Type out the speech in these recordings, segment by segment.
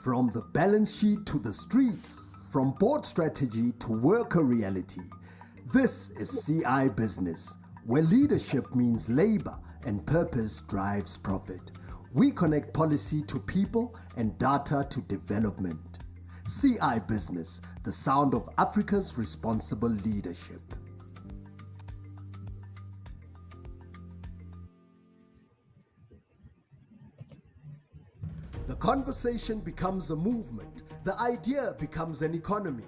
From the balance sheet to the streets, from board strategy to worker reality, this is CIBusiness, where leadership means labor and purpose drives profit. We connect policy to people and data to development. CIBusiness, the sound of Africa's responsible leadership. The conversation becomes a movement. The idea becomes an economy.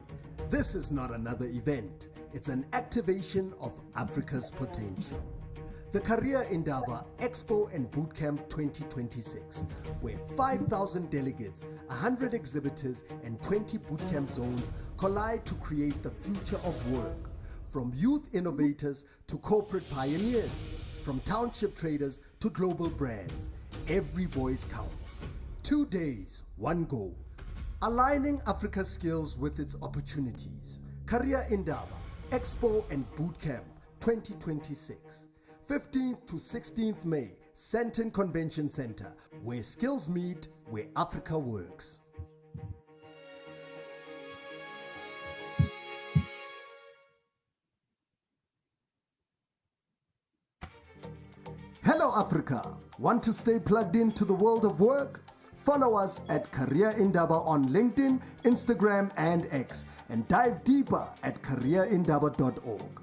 This is not another event. It's an activation of Africa's potential. The Career Indaba Expo and Bootcamp 2026, where 5,000 delegates, 100 exhibitors, and 20 bootcamp zones collide to create the future of work. From youth innovators to corporate pioneers, from township traders to global brands, every voice counts. 2 days, one goal. Aligning Africa's skills with its opportunities. Career Indaba Expo and Bootcamp 2026. 15th to 16th May, Sandton Convention Center, where skills meet, where Africa works. Hello Africa! Want to stay plugged into the world of work? Follow us at Career Indaba on LinkedIn, Instagram, and X, and dive deeper at careerindaba.org.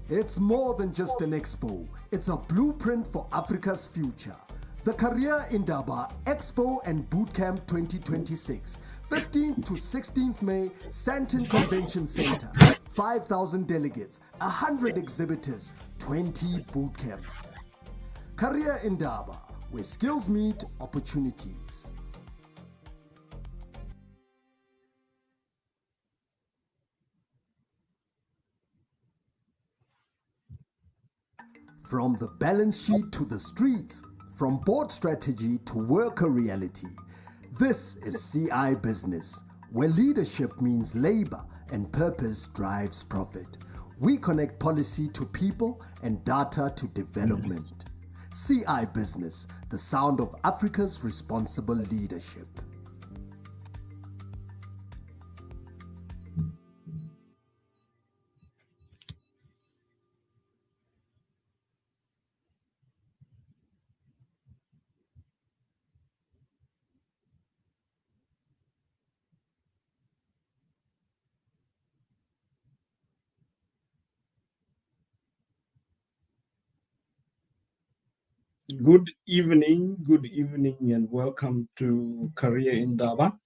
It's more than just an expo, it's a blueprint for Africa's future. The Career Indaba Expo and Bootcamp 2026, 15th to 16th May, Sandton Convention Center, 5,000 delegates, 100 exhibitors, 20 bootcamps. Career Indaba, where skills meet opportunities. From the balance sheet to the streets, from board strategy to worker reality, this is CIBusiness, where leadership means labor and purpose drives profit. We connect policy to people and data to development. CIBusiness, the sound of Africa's responsible leadership. Good evening, and welcome to Career Indaba.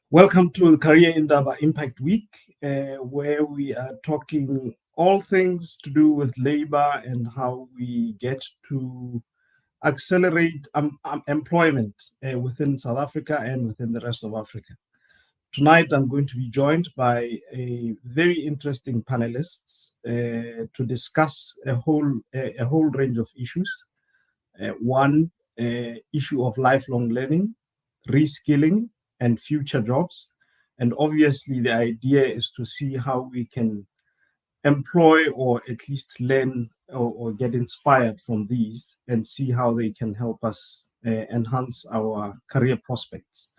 Welcome to the Career Indaba Impact Week, where we are talking all things to do with labor and how we get to accelerate employment within South Africa and within the rest of Africa. Tonight, I'm going to be joined by a very interesting panelists to discuss a whole range of issues. One, issue of lifelong learning, reskilling, and future jobs. And obviously, the idea is to see how we can employ or at least learn or get inspired from these and see how they can help us enhance our career prospects.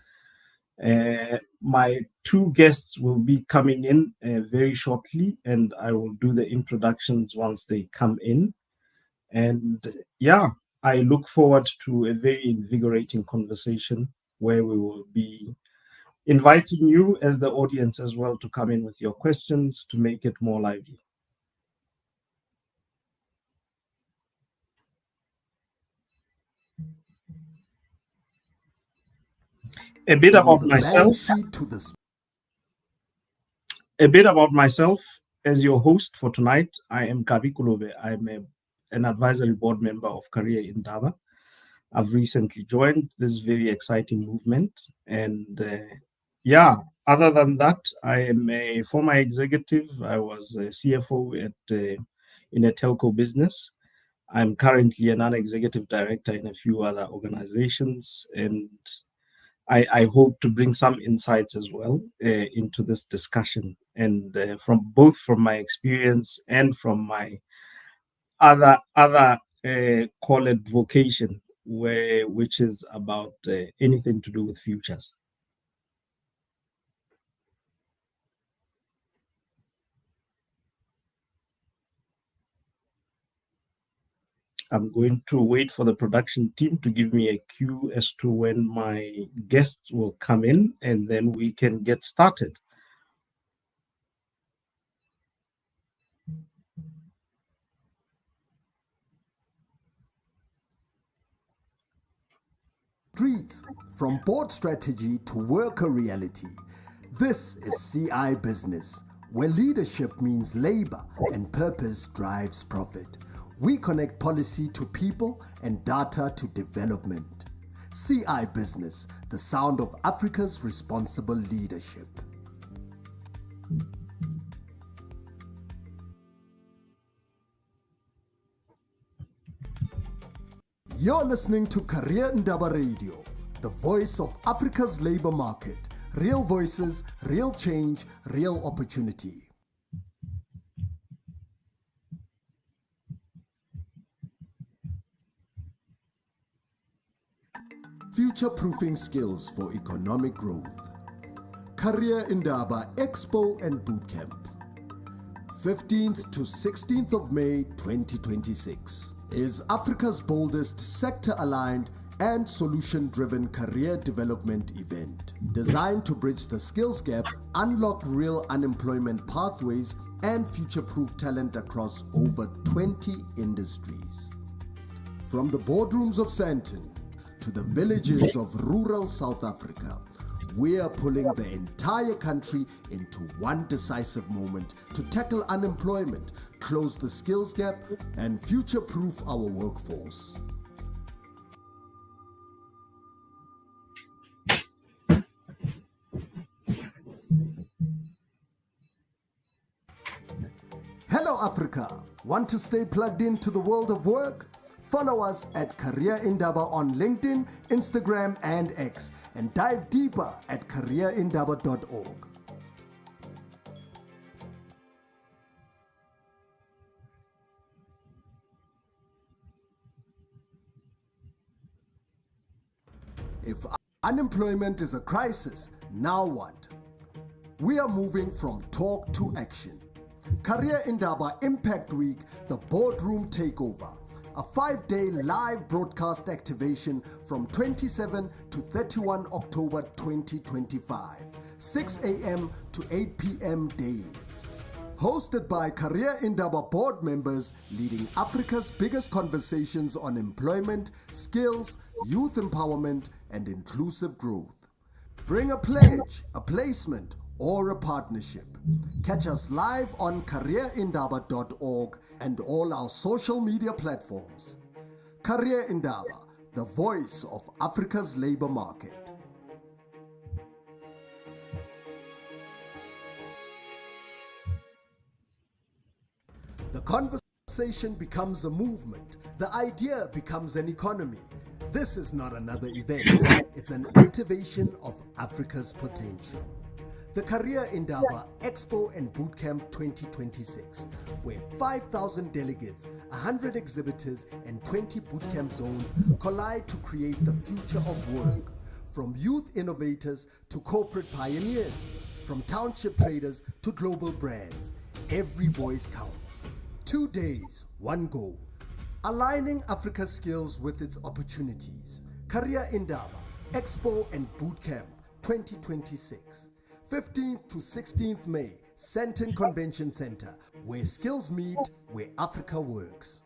My two guests will be coming in very shortly, and I will do the introductions once they come in. And yeah, I look forward to a very invigorating conversation where we will be inviting you as the audience as well to come in with your questions to make it more lively. A bit about myself as your host for tonight. I am Kabi Kolobe. I'm an advisory board member of Career Indaba. I've recently joined this very exciting movement, and Yeah, other than that, I am a former executive. I was a CFO in a telco business. I'm currently a non-executive director in a few other organizations, and I hope to bring some insights as well into this discussion, and from my experience and from my other call it vocation, which is about anything to do with futures. I'm going to wait for the production team to give me a cue as to when my guests will come in, and then we can get started. Streets, from board strategy to worker reality. This is CIBusiness, where leadership means labor and purpose drives profit. We connect policy to people and data to development. CIBusiness, the sound of Africa's responsible leadership. You're listening to Career Indaba Radio, the voice of Africa's labor market. Real voices, real change, real opportunity. Future-proofing skills for economic growth. Career Indaba Expo and Bootcamp. 15th to 16th of May 2026 is Africa's boldest sector-aligned and solution-driven career development event designed to bridge the skills gap, unlock real unemployment pathways, and future-proof talent across over 20 industries. From the boardrooms of Sandton to the villages of rural South Africa, we are pulling the entire country into one decisive moment to tackle unemployment, close the skills gap, and future-proof our workforce. Hello Africa! Want to stay plugged into the world of work? Follow us at Career Indaba on LinkedIn, Instagram, and X, and dive deeper at careerindaba.org. If unemployment is a crisis, now what? We are moving from talk to action. Career Indaba Impact Week, the Boardroom Takeover. A 5-day live broadcast activation from 27 to 31 October 2025, 6 a.m. to 8 p.m. daily. Hosted by Career Indaba board members leading Africa's biggest conversations on employment, skills, youth empowerment, and inclusive growth. Bring a pledge, a placement, or a partnership. Catch us live on careerindaba.org and all our social media platforms. Career Indaba, the voice of Africa's labor market. The conversation becomes a movement. The idea becomes an economy. This is not another event. It's an activation of Africa's potential. The Career Indaba Expo and Bootcamp 2026, where 5,000 delegates, 100 exhibitors, and 20 bootcamp zones collide to create the future of work. From youth innovators to corporate pioneers, from township traders to global brands, every voice counts. 2 days, one goal. Aligning Africa's skills with its opportunities. Career Indaba Expo and Bootcamp 2026. 15th to 16th May, Sandton Convention Center, where skills meet, where Africa works.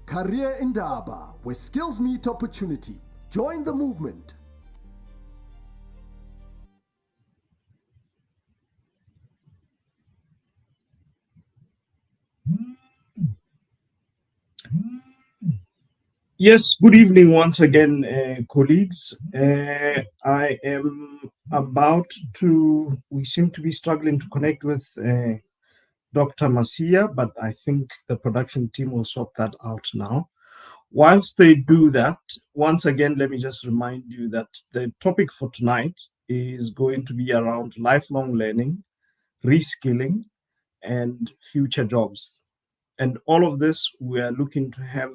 Career Indaba, where skills meet opportunity. Join the movement. Yes, good evening once again, colleagues. I am about to, we seem to be struggling to connect with Dr. Masia, but I think the production team will sort that out now. Whilst they do that, once again, let me just remind you that the topic for tonight is going to be around lifelong learning, reskilling, and future jobs. And all of this, we are looking to have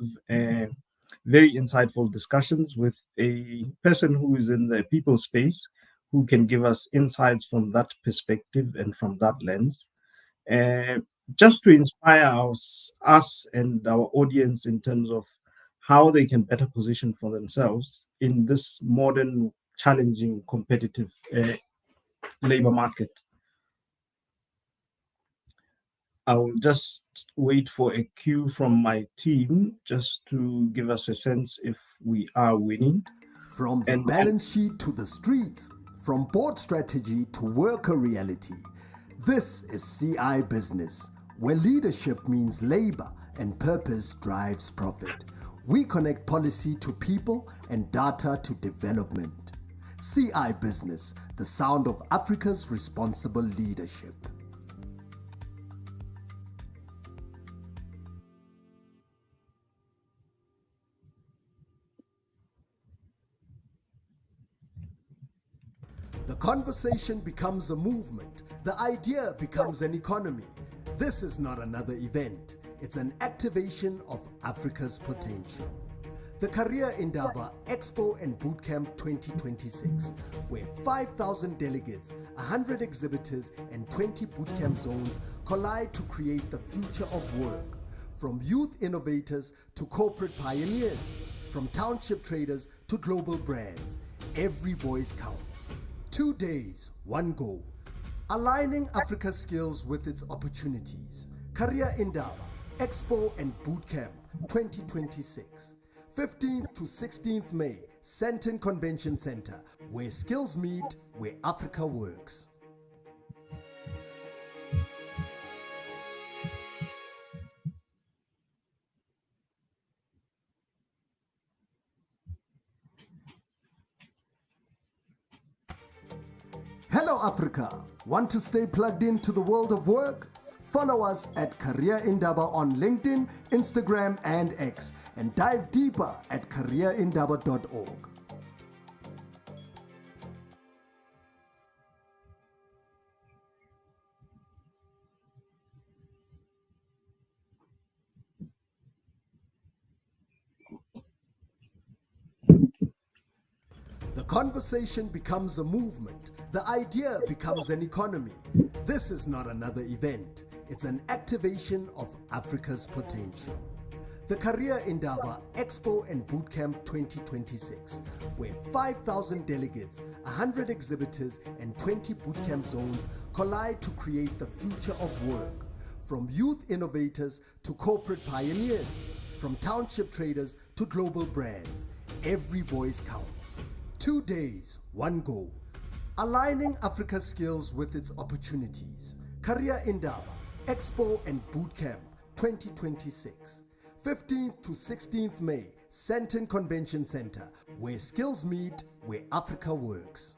very insightful discussions with a person who is in the people space who can give us insights from that perspective and from that lens. Uh, just to inspire us and our audience in terms of how they can better position for themselves in this modern, challenging, competitive labor market. I will just wait for a cue from my team just to give us a sense if we are winning. From the balance sheet to the streets, from board strategy to worker reality, this is CI Business, where leadership means labor and purpose drives profit. We connect policy to people and data to development. CI Business, the sound of Africa's responsible leadership. The conversation becomes a movement. The idea becomes an economy. This is not another event. It's an activation of Africa's potential. The Career Indaba Expo and Bootcamp 2026, where 5,000 delegates, 100 exhibitors, and 20 bootcamp zones collide to create the future of work. From youth innovators to corporate pioneers, from township traders to global brands, every voice counts. 2 days, one goal. Aligning Africa's skills with its opportunities. Career Indaba, Expo and Bootcamp 2026. 15th to 16th May, Sandton Convention Center, where skills meet, where Africa works. Hello Africa! Want to stay plugged into the world of work? Follow us at Career Indaba on LinkedIn, Instagram and X, and dive deeper at careerindaba.org. The conversation becomes a movement. The idea becomes an economy. This is not another event. It's an activation of Africa's potential. The Career Indaba Expo and Bootcamp 2026, where 5,000 delegates, 100 exhibitors, and 20 bootcamp zones collide to create the future of work. From youth innovators to corporate pioneers, from township traders to global brands, every voice counts. 2 days, one goal. Aligning Africa's skills with its opportunities. Career Indaba, Expo and Bootcamp 2026. 15th to 16th May, Sandton Convention Center, where skills meet, where Africa works.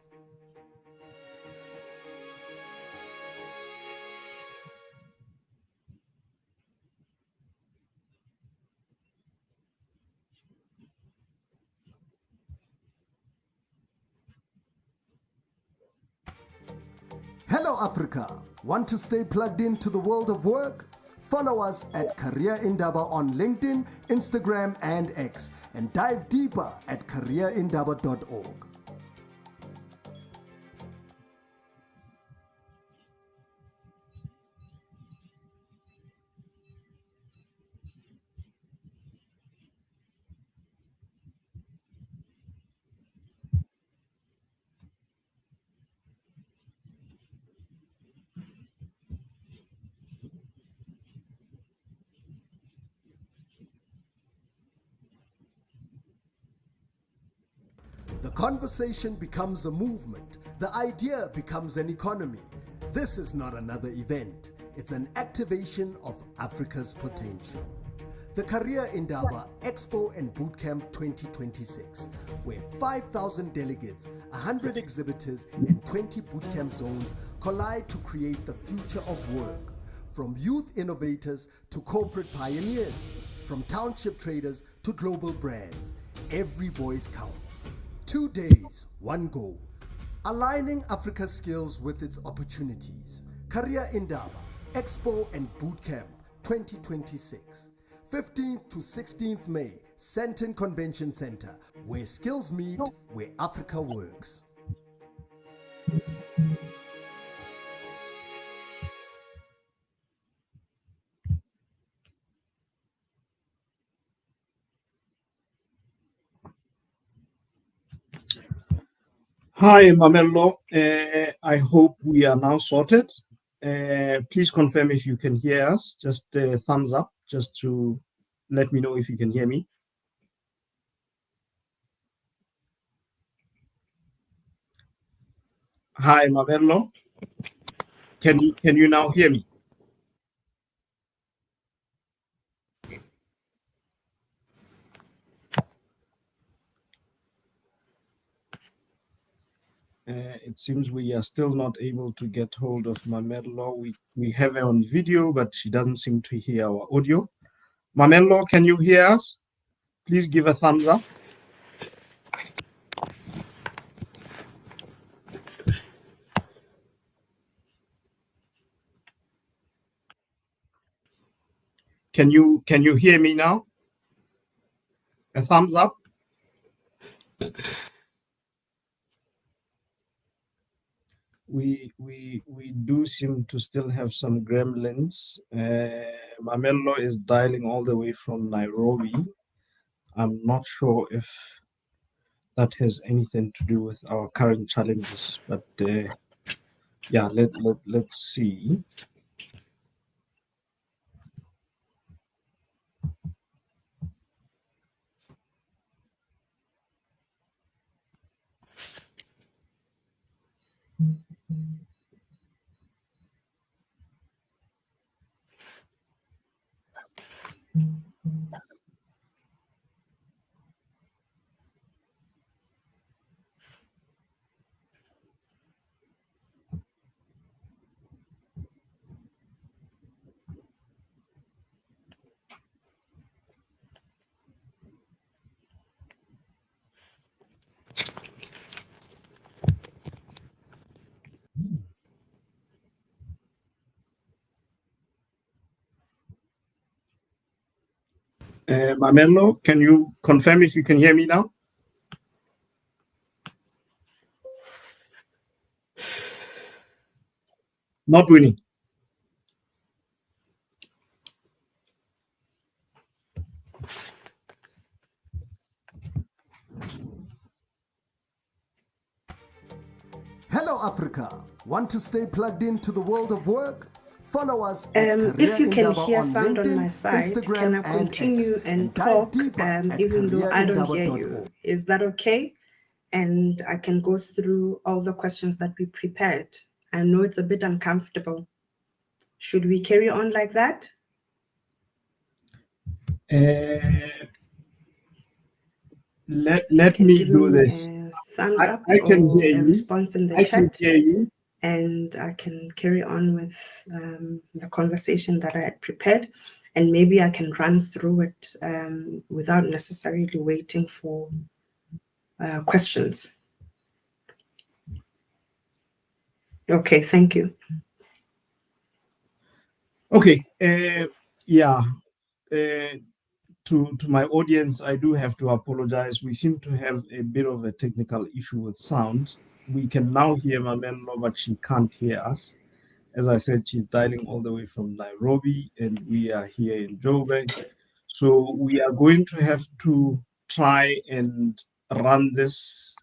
Hello Africa! Want to stay plugged into the world of work? Follow us at Career Indaba on LinkedIn, Instagram and X, and dive deeper at careerindaba.org. The conversation becomes a movement. The idea becomes an economy. This is not another event. It's an activation of Africa's potential. the Career Indaba Expo and Bootcamp 2026, where 5,000 delegates, 100 exhibitors, and 20 bootcamp zones collide to create the future of work. From youth innovators to corporate pioneers, from township traders to global brands, every voice counts. 2 days, one goal. Aligning Africa's skills with its opportunities. Career Indaba Expo and Bootcamp 2026. 15th to 16th May, Sandton Convention Center, where skills meet, where Africa works. Hi, Mamello. I hope we are now sorted. Please confirm if you can hear us. Just a thumbs up, just to let me know if you can hear me. Hi, Mamello. Can you now hear me? It seems we are still not able to get hold of Mamello. We have her on video, but she doesn't seem to hear our audio. Mamello, can you hear us? Please give a thumbs up. Can you hear me now? A thumbs up. We do seem to still have some gremlins. Mamello is dialing all the way from Nairobi. I'm not sure if that has anything to do with our current challenges, but yeah, let's see. Mamello, can you confirm if you can hear me now? Not winning. Hello, Africa. Want to stay plugged into the world of work? Follow us at If you can Indaba hear on sound LinkedIn, on my side, Instagram, can I and continue X, and dive talk deeper at even though I don't hear you? careerindaba.org. Is that okay? And I can go through all the questions that we prepared. I know it's a bit uncomfortable. Should we carry on like that? Let Can me give do me this. a thumbs up I can or hear a you. response in the I can chat, hear you. and I can carry on with the conversation that I had prepared, and maybe I can run through it without necessarily waiting for questions. Okay, thank you. Okay. Yeah. To my audience, I do have to apologize. We seem to have a bit of a technical issue with sound. We can now hear Mamello, but she can't hear us. As I said, she's dialing all the way from Nairobi, and we are here in Joburg. So we are going to have to try and run this.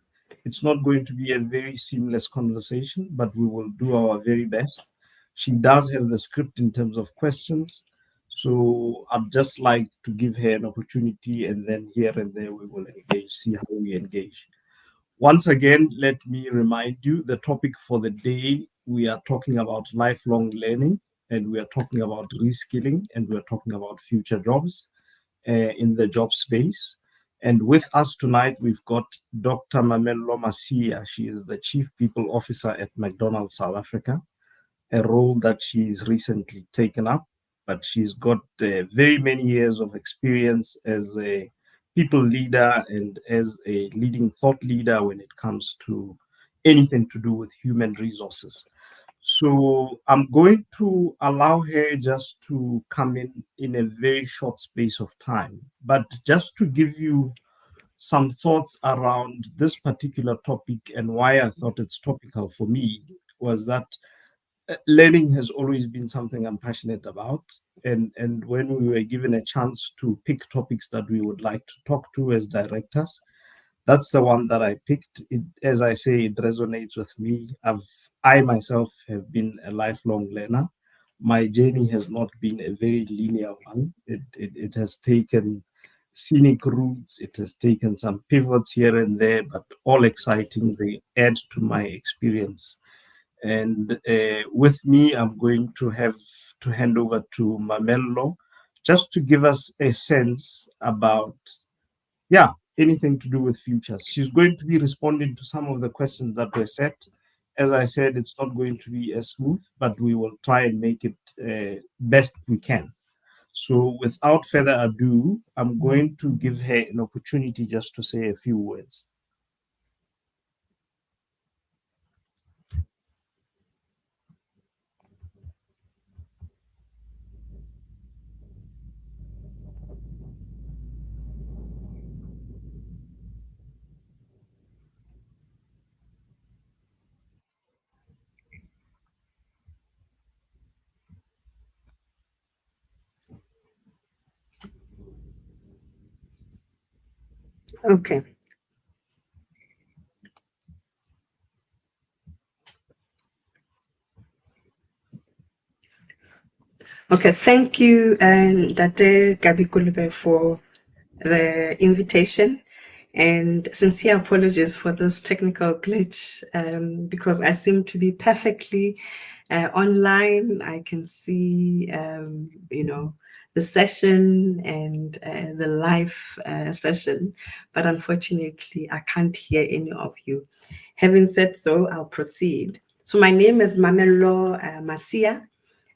It's not going to be a very seamless conversation, but we will do our very best. She does have the script in terms of questions. So I'd just like to give her an opportunity, and then here and there we will engage, see how we engage. Once again, let me remind you the topic for the day, we are talking about lifelong learning, and we are talking about reskilling, and we are talking about future jobs. in the job space. And with us tonight, we've got Dr. Mamello Masia. She is the Chief People Officer at McDonald's South Africa, a role that she's recently taken up, but she's got very many years of experience as a people leader and as a leading thought leader when it comes to anything to do with human resources. So I'm going to allow her just to come in a very short space of time, but just to give you some thoughts around this particular topic and why I thought it's topical for me was that learning has always been something I'm passionate about. And when we were given a chance to pick topics that we would like to talk to as directors, that's the one that I picked. It, as I say, it resonates with me. I myself have been a lifelong learner. My journey has not been a very linear one. It has taken scenic routes. It has taken some pivots here and there, but all exciting. They add to my experience. And with me, I'm going to have to hand over to Mamello just to give us a sense about, anything to do with futures. She's going to be responding to some of the questions that were set. As I said, it's not going to be as smooth, but we will try and make it best we can. So without further ado, I'm going to give her an opportunity just to say a few words. Okay. Okay, thank you, Date Kabi Kolobe, for the invitation. And sincere apologies for this technical glitch, because I seem to be perfectly online. I can see, the session and the live session, but unfortunately, I can't hear any of you. Having said so, I'll proceed. So my name is Mamello Masia.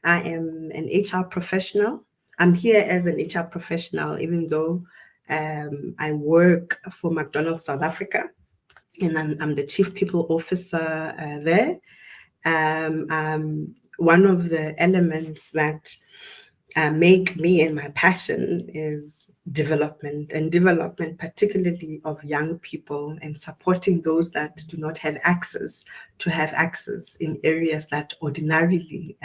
I am an HR professional. I'm here as an HR professional, even though I work for McDonald's South Africa, and I'm the Chief People Officer there. One of the elements that make me and my passion is development, and development particularly of young people, and supporting those that do not have access to have access in areas that ordinarily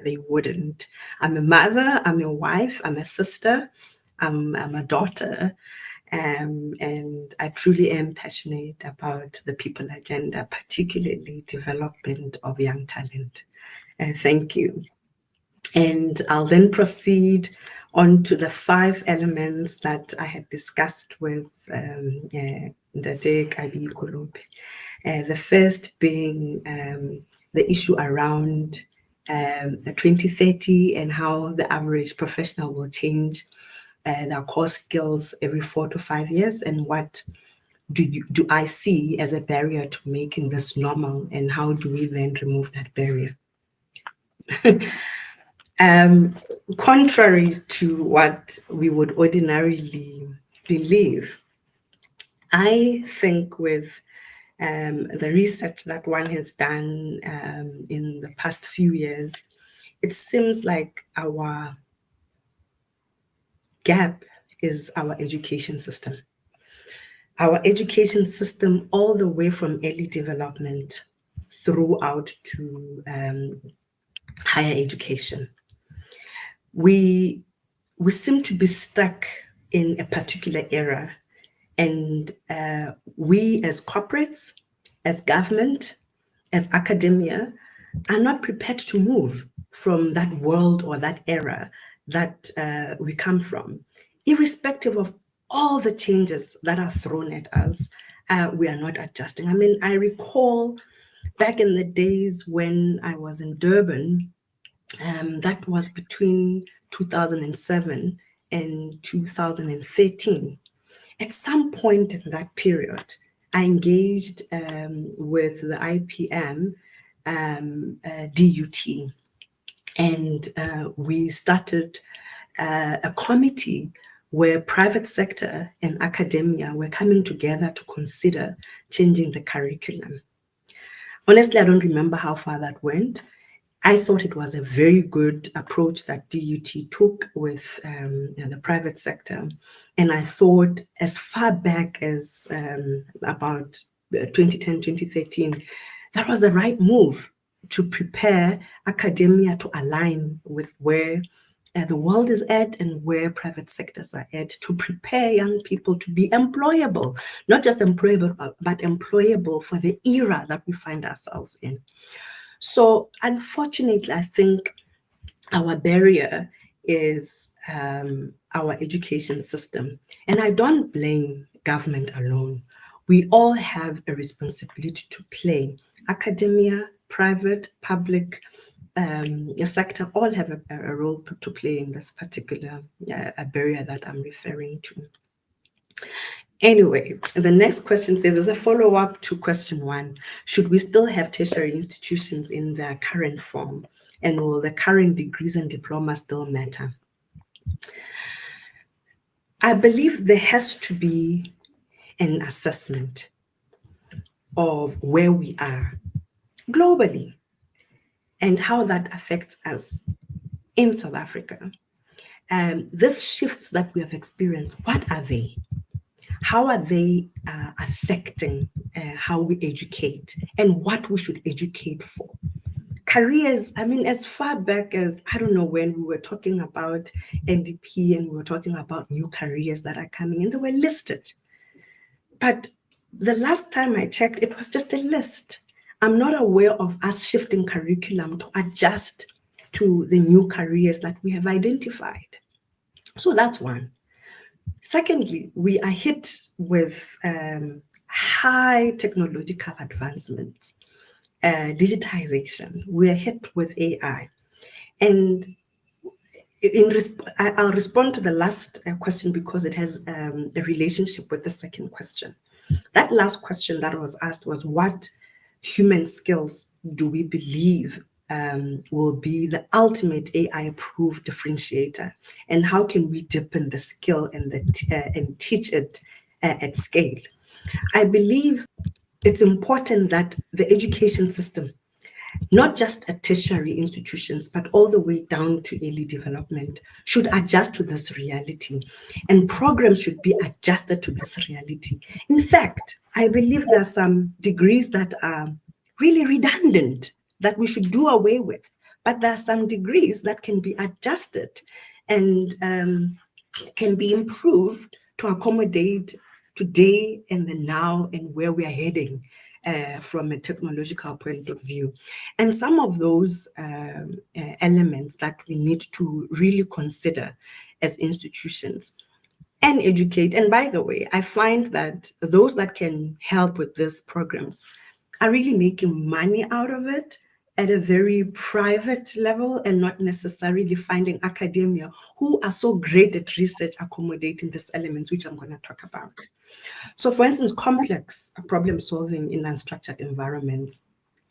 they wouldn't. I'm a mother, I'm a wife, I'm a sister, I'm a daughter, and I truly am passionate about the people agenda, particularly development of young talent. Thank you. And I'll then proceed on to the 5 elements that I had discussed with Ndate Kabi Kolobe. The first being the issue around 2030 and how the average professional will change their core skills every 4 to 5 years, and what do I see as a barrier to making this normal, and how do we then remove that barrier? Contrary to what we would ordinarily believe, I think with the research that one has done in the past few years, it seems like our gap is our education system. Our education system, all the way from early development throughout to higher education. We seem to be stuck in a particular era, and we as corporates, as government, as academia, are not prepared to move from that world or that era that we come from. Irrespective of all the changes that are thrown at us, we are not adjusting. I mean, I recall back in the days when I was in Durban, that was between 2007 in 2013. At some point in that period, I engaged with the IPM DUT, and we started a committee where private sector and academia were coming together to consider changing the curriculum. Honestly, I don't remember how far that went. I thought it was a very good approach that DUT took with the private sector. And I thought as far back as about 2010, 2013, that was the right move to prepare academia to align with where the world is at and where private sectors are at, to prepare young people to be employable, not just employable, but employable for the era that we find ourselves in. So unfortunately, I think our barrier is our education system. And I don't blame government alone. We all have a responsibility to play. Academia, private, public sector, all have a role to play in this particular barrier that I'm referring to. Anyway, the next question says, as a follow-up to question 1, should we still have tertiary institutions in their current form? And will the current degrees and diplomas still matter? I believe there has to be an assessment of where we are globally and how that affects us in South Africa. These shifts that we have experienced, what are they? How are they affecting how we educate and what we should educate for? Careers, I mean, as far back as, I don't know, when we were talking about NDP and we were talking about new careers that are coming and they were listed. But the last time I checked, it was just a list. I'm not aware of us shifting curriculum to adjust to the new careers that we have identified. So that's one. Secondly, we are hit with high technological advancements, digitization. We are hit with AI. And I'll respond to the last question because it has a relationship with the second question. That last question that was asked was, what human skills do we believe will be the ultimate AI-proof differentiator, and how can we deepen the skill and teach it at scale? I believe it's important that the education system, not just at tertiary institutions, but all the way down to early development, should adjust to this reality, and programs should be adjusted to this reality. In fact, I believe there are some degrees that are really redundant that we should do away with, but there are some degrees that can be adjusted and can be improved to accommodate today and the now and where we are heading from a technological point of view. And some of those elements that we need to really consider as institutions and educate. And by the way, I find that those that can help with these programs are really making money out of it at a very private level and not necessarily finding academia who are so great at research accommodating these elements, which I'm going to talk about. So for instance, complex problem solving in unstructured environments.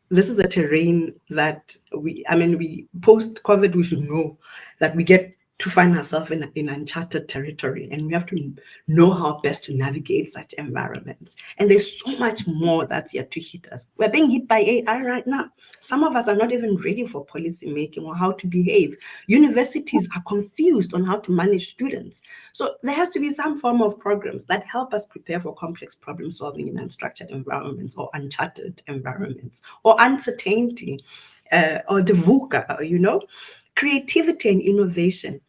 This is a terrain that we post-COVID, we should know that we get to find ourselves in uncharted territory, and we have to know how best to navigate such environments. And there's so much more that's yet to hit us. We're being hit by AI right now. Some of us are not even ready for policy making or how to behave. Universities are confused on how to manage students. So there has to be some form of programs that help us prepare for complex problem solving in unstructured environments or uncharted environments or uncertainty or the VUCA, creativity and innovation.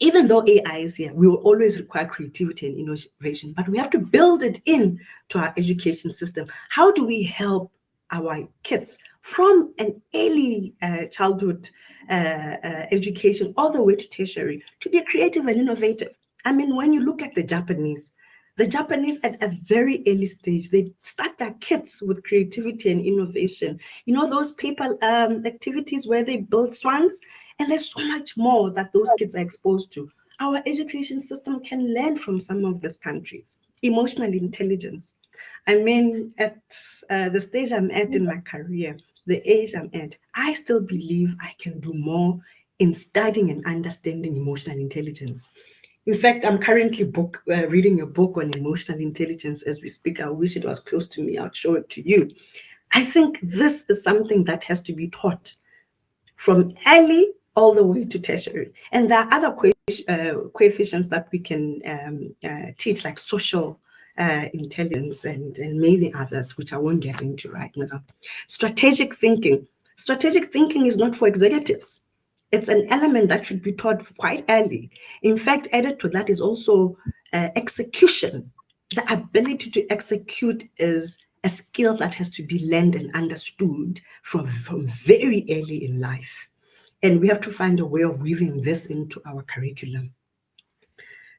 Even though AI is here, we will always require creativity and innovation, but we have to build it in to our education system. How do we help our kids from an early childhood education all the way to tertiary to be creative and innovative? I mean, when you look at the Japanese at a very early stage, they start their kids with creativity and innovation. Those paper activities where they build swans, and there's so much more that those kids are exposed to. our education system can learn from some of these countries. Emotional intelligence. I mean, at the stage I'm at in my career, the age I'm at, I still believe I can do more in studying and understanding emotional intelligence. In fact, I'm currently reading a book on emotional intelligence as we speak. I wish it was close to me. I'll show it to you. I think this is something that has to be taught from early all the way to tertiary. And there are other coefficients that we can teach, like social intelligence and many others, which I won't get into right now. Strategic thinking. Strategic thinking is not for executives. It's an element that should be taught quite early. In fact, added to that is also execution. The ability to execute is a skill that has to be learned and understood from very early in life. And we have to find a way of weaving this into our curriculum.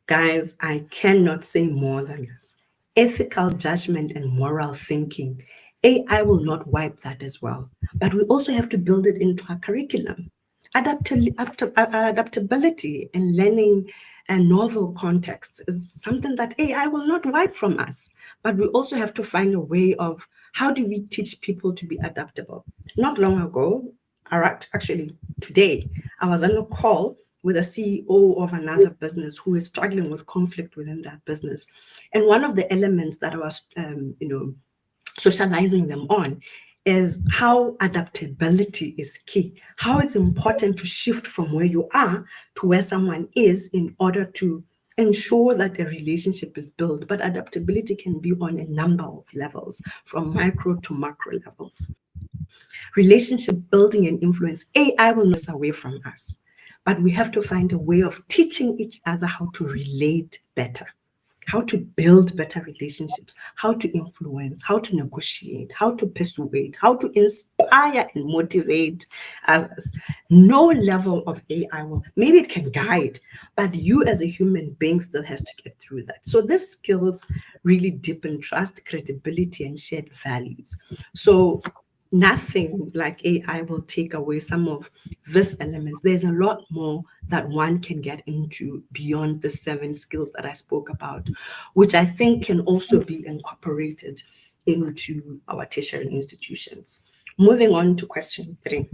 Guys, I cannot say more than this. Ethical judgment and moral thinking. AI will not wipe that as well. But we also have to build it into our curriculum. Adaptability and learning and novel contexts is something that AI will not wipe from us. But we also have to find a way of how do we teach people to be adaptable. Not long ago, actually today, I was on a call with a CEO of another business who is struggling with conflict within that business. And one of the elements that I was, socializing them on is how adaptability is key, how it's important to shift from where you are to where someone is in order to ensure that a relationship is built. But adaptability can be on a number of levels, from micro to macro levels. Relationship building and influence, AI will not away from us, but we have to find a way of teaching each other how to relate better, how to build better relationships, how to influence, how to negotiate, how to persuade, how to inspire and motivate others. No level of AI will, maybe it can guide, but you as a human being still has to get through that. So these skills really deepen trust, credibility, and shared values. So nothing like AI will take away some of these elements. There's a lot more that one can get into beyond the 7 skills that I spoke about, which I think can also be incorporated into our tertiary institutions. Moving on to question 3.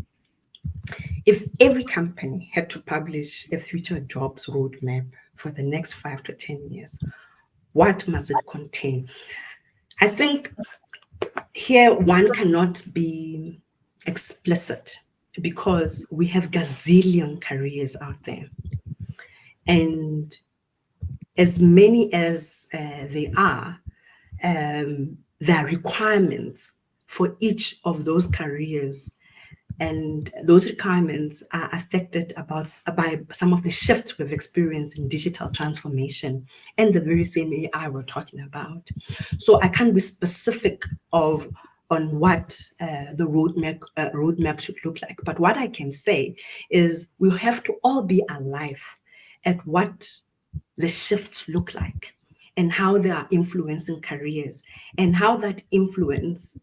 If every company had to publish a future jobs roadmap for the next 5 to 10 years, what must it contain? I think here one cannot be explicit because we have gazillion careers out there. And as many as they are, there are requirements for each of those careers. And those requirements are affected by some of the shifts we've experienced in digital transformation and the very same AI we're talking about. So I can't be specific on what the roadmap should look like. But what I can say is we have to all be alive at what the shifts look like and how they are influencing careers and how that influence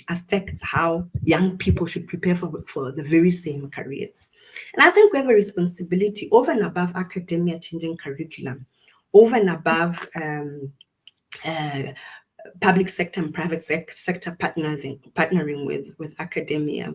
affects how young people should prepare for the very same careers. And I think we have a responsibility over and above academia changing curriculum, over and above public sector and private sector partnering with academia.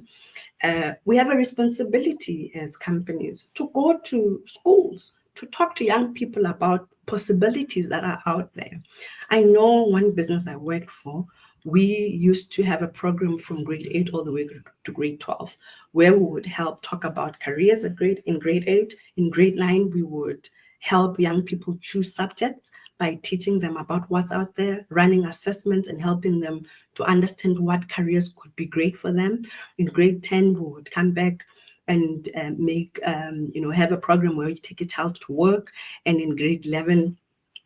We have a responsibility as companies to go to schools, to talk to young people about possibilities that are out there. I know one business I worked for, we used to have a program from grade 8 all the way to grade 12, where we would help talk about careers in grade 8. In grade 9, we would help young people choose subjects by teaching them about what's out there, running assessments and helping them to understand what careers could be great for them. In grade 10, we would come back and have a program where you take a child to work. And in grade 11,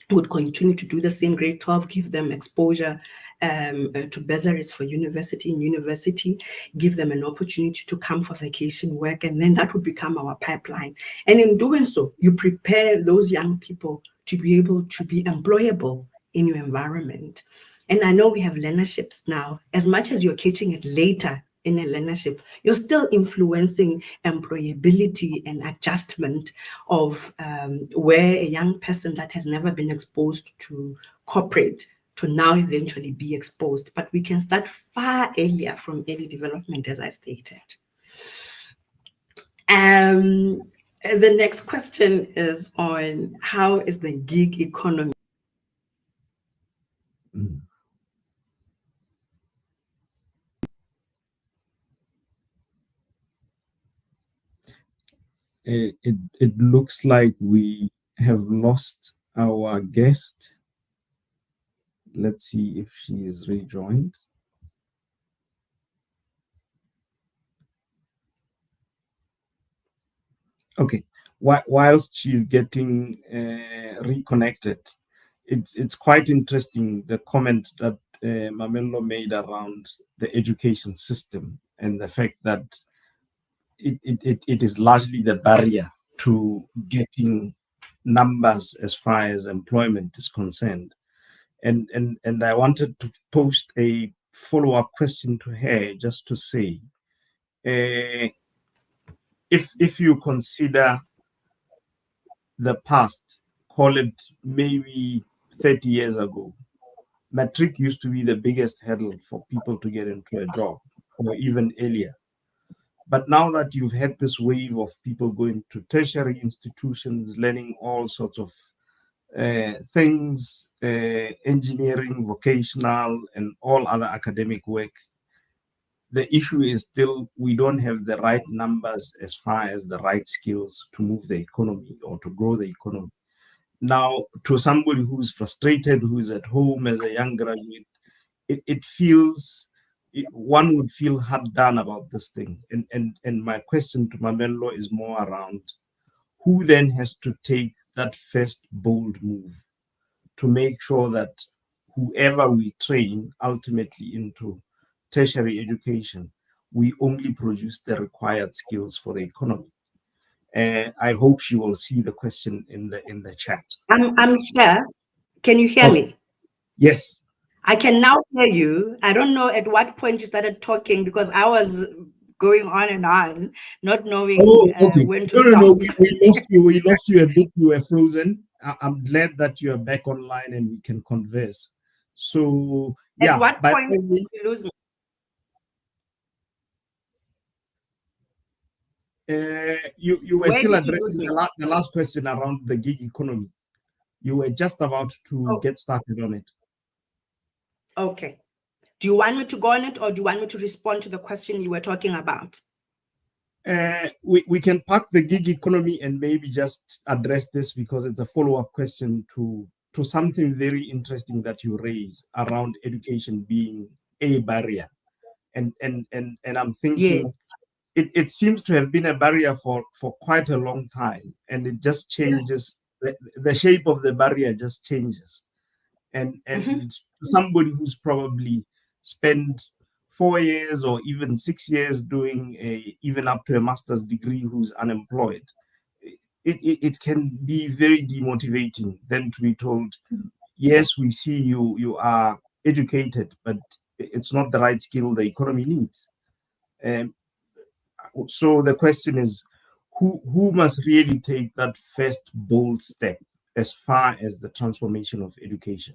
would continue to do the same. Grade 12, give them exposure to bursaries for university. In university, give them an opportunity to come for vacation work, and then that would become our pipeline. And in doing so, you prepare those young people to be able to be employable in your environment. And I know we have learnerships now. As much as you're catching it later in a learnership, you're still influencing employability and adjustment of where a young person that has never been exposed to corporate to now eventually be exposed. But we can start far earlier from early development, as I stated. The next question is on how is the gig economy? It looks like we have lost our guest. Let's see if she is rejoined. Okay, whilst she's getting reconnected, it's quite interesting the comment that Mamello made around the education system and the fact that it is largely the barrier to getting numbers as far as employment is concerned. And I wanted to post a follow-up question to her just to say, if you consider the past, call it maybe 30 years ago, matric used to be the biggest hurdle for people to get into a job, or even earlier. But now that you've had this wave of people going to tertiary institutions, learning all sorts of things, engineering, vocational, and all other academic work, the issue is still we don't have the right numbers as far as the right skills to move the economy or to grow the economy. Now, to somebody who's frustrated, who's at home as a young graduate, it feels, one would feel hard done about this thing. And my question to Mamello is more around who then has to take that first bold move to make sure that whoever we train ultimately into tertiary education, we only produce the required skills for the economy. I hope she will see the question in the chat. I'm here. Can you hear me? Yes. I can now hear you. I don't know at what point you started talking because I was going on and on, not knowing when to stop. No, we lost you. We lost you a bit. You were frozen. I'm glad that you are back online and we can converse. So, yeah. At what point did you lose me? You were still addressing the last question around the gig economy. You were just about to get started on it. Okay. Do you want me to go on it or do you want me to respond to the question you were talking about? We can park the gig economy and maybe just address this because it's a follow-up question to something very interesting that you raise around education being a barrier. And I'm thinking, yes, it seems to have been a barrier for quite a long time, and it just changes. The shape of the barrier just changes. And somebody who's probably spent 4 years or even 6 years doing even up to a master's degree who's unemployed, it can be very demotivating then to be told, yes, we see you are educated, but it's not the right skill the economy needs. So the question is, who must really take that first bold step as far as the transformation of education?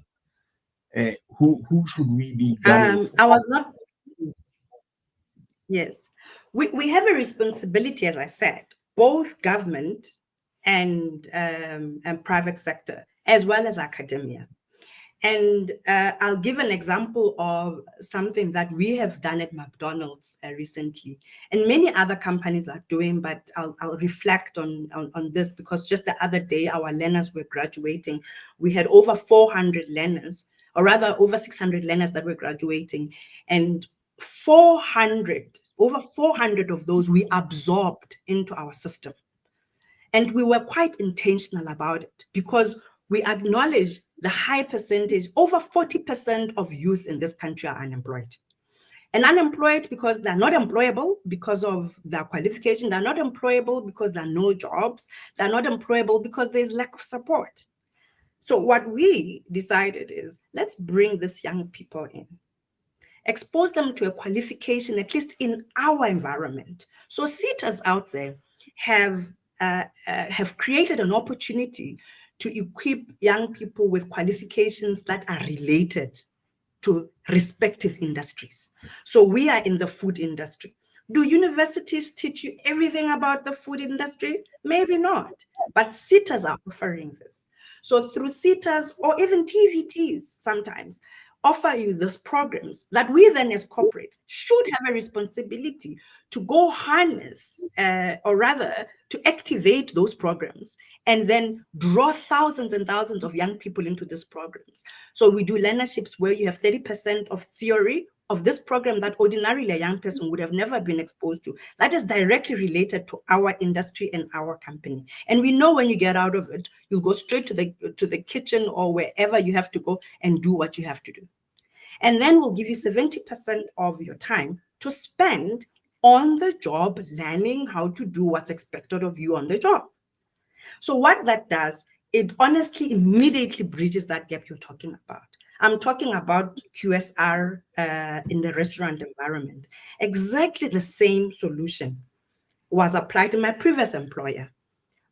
Who should we be gunning for? I was not. Yes, we have a responsibility, as I said, both government and private sector, as well as academia. And I'll give an example of something that we have done at McDonald's recently, and many other companies are doing, but I'll reflect on this because just the other day, our learners were graduating. We had over 400 learners, or rather over 600 learners that were graduating, and over 400 of those we absorbed into our system. And we were quite intentional about it because we acknowledge the high percentage, over 40% of youth in this country are unemployed. And unemployed because they're not employable because of their qualification. They're not employable because there are no jobs. They're not employable because there's lack of support. So what we decided is, let's bring these young people in. expose them to a qualification, at least in our environment. So SETAs out there have created an opportunity to equip young people with qualifications that are related to respective industries. So we are in the food industry. Do universities teach you everything about the food industry? Maybe not, but SETAs are offering this. So through SETAs or even TVTs sometimes offer you these programs that we then as corporates should have a responsibility to go harness, or rather to activate those programs and then draw thousands and thousands of young people into these programs. So we do learnerships where you have 30% of theory of this program that ordinarily a young person would have never been exposed to. That is directly related to our industry and our company. And we know when you get out of it, you'll go straight to the kitchen or wherever you have to go and do what you have to do. And then we'll give you 70% of your time to spend on the job, learning how to do what's expected of you on the job. So what that does, it honestly immediately bridges that gap you're talking about. I'm talking about QSR in the restaurant environment. Exactly the same solution was applied in my previous employer,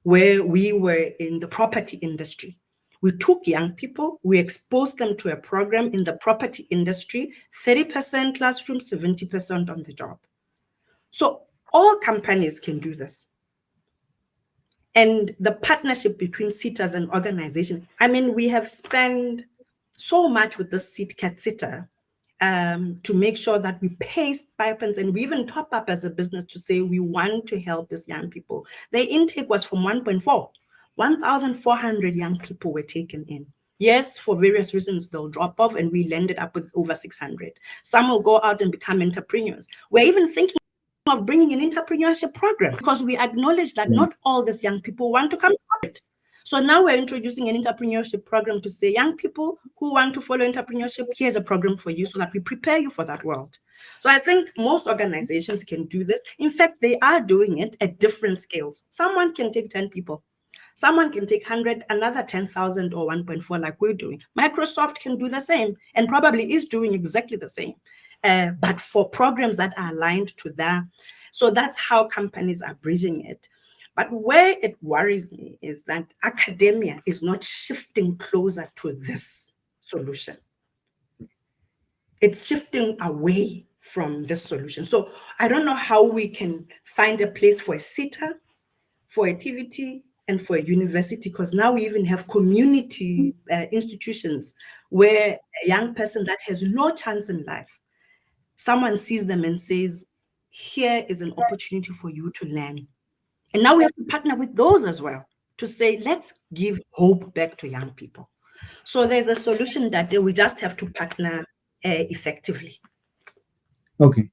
where we were in the property industry. We took young people, we exposed them to a program in the property industry, 30% classroom, 70% on the job. So all companies can do this. And the partnership between SETAs and organization, I mean, we have spent so much with the CAT-SETA to make sure that we pay stipends, and we even top up as a business to say we want to help these young people. The intake was from 1.4. 1,400 young people were taken in. Yes, for various reasons, they'll drop off, and we landed up with over 600. Some will go out and become entrepreneurs. We're even thinking of bringing an entrepreneurship program because we acknowledge that not all these young people want to come to it. So now we're introducing an entrepreneurship program to say, young people who want to follow entrepreneurship, here's a program for you so that we prepare you for that world. So I think most organizations can do this. In fact, they are doing it at different scales. Someone can take 10 people. Someone can take 100, another 10,000 or 1.4 like we're doing. Microsoft can do the same and probably is doing exactly the same, but for programs that are aligned to that. So that's how companies are bridging it. But where it worries me is that academia is not shifting closer to this solution. It's shifting away from this solution. So I don't know how we can find a place for a SETA, for a TVT, and for a university, because now we even have community institutions where a young person that has no chance in life, someone sees them and says, here is an opportunity for you to learn. And now we have to partner with those as well to say, let's give hope back to young people. So there's a solution that we just have to partner effectively. Okay.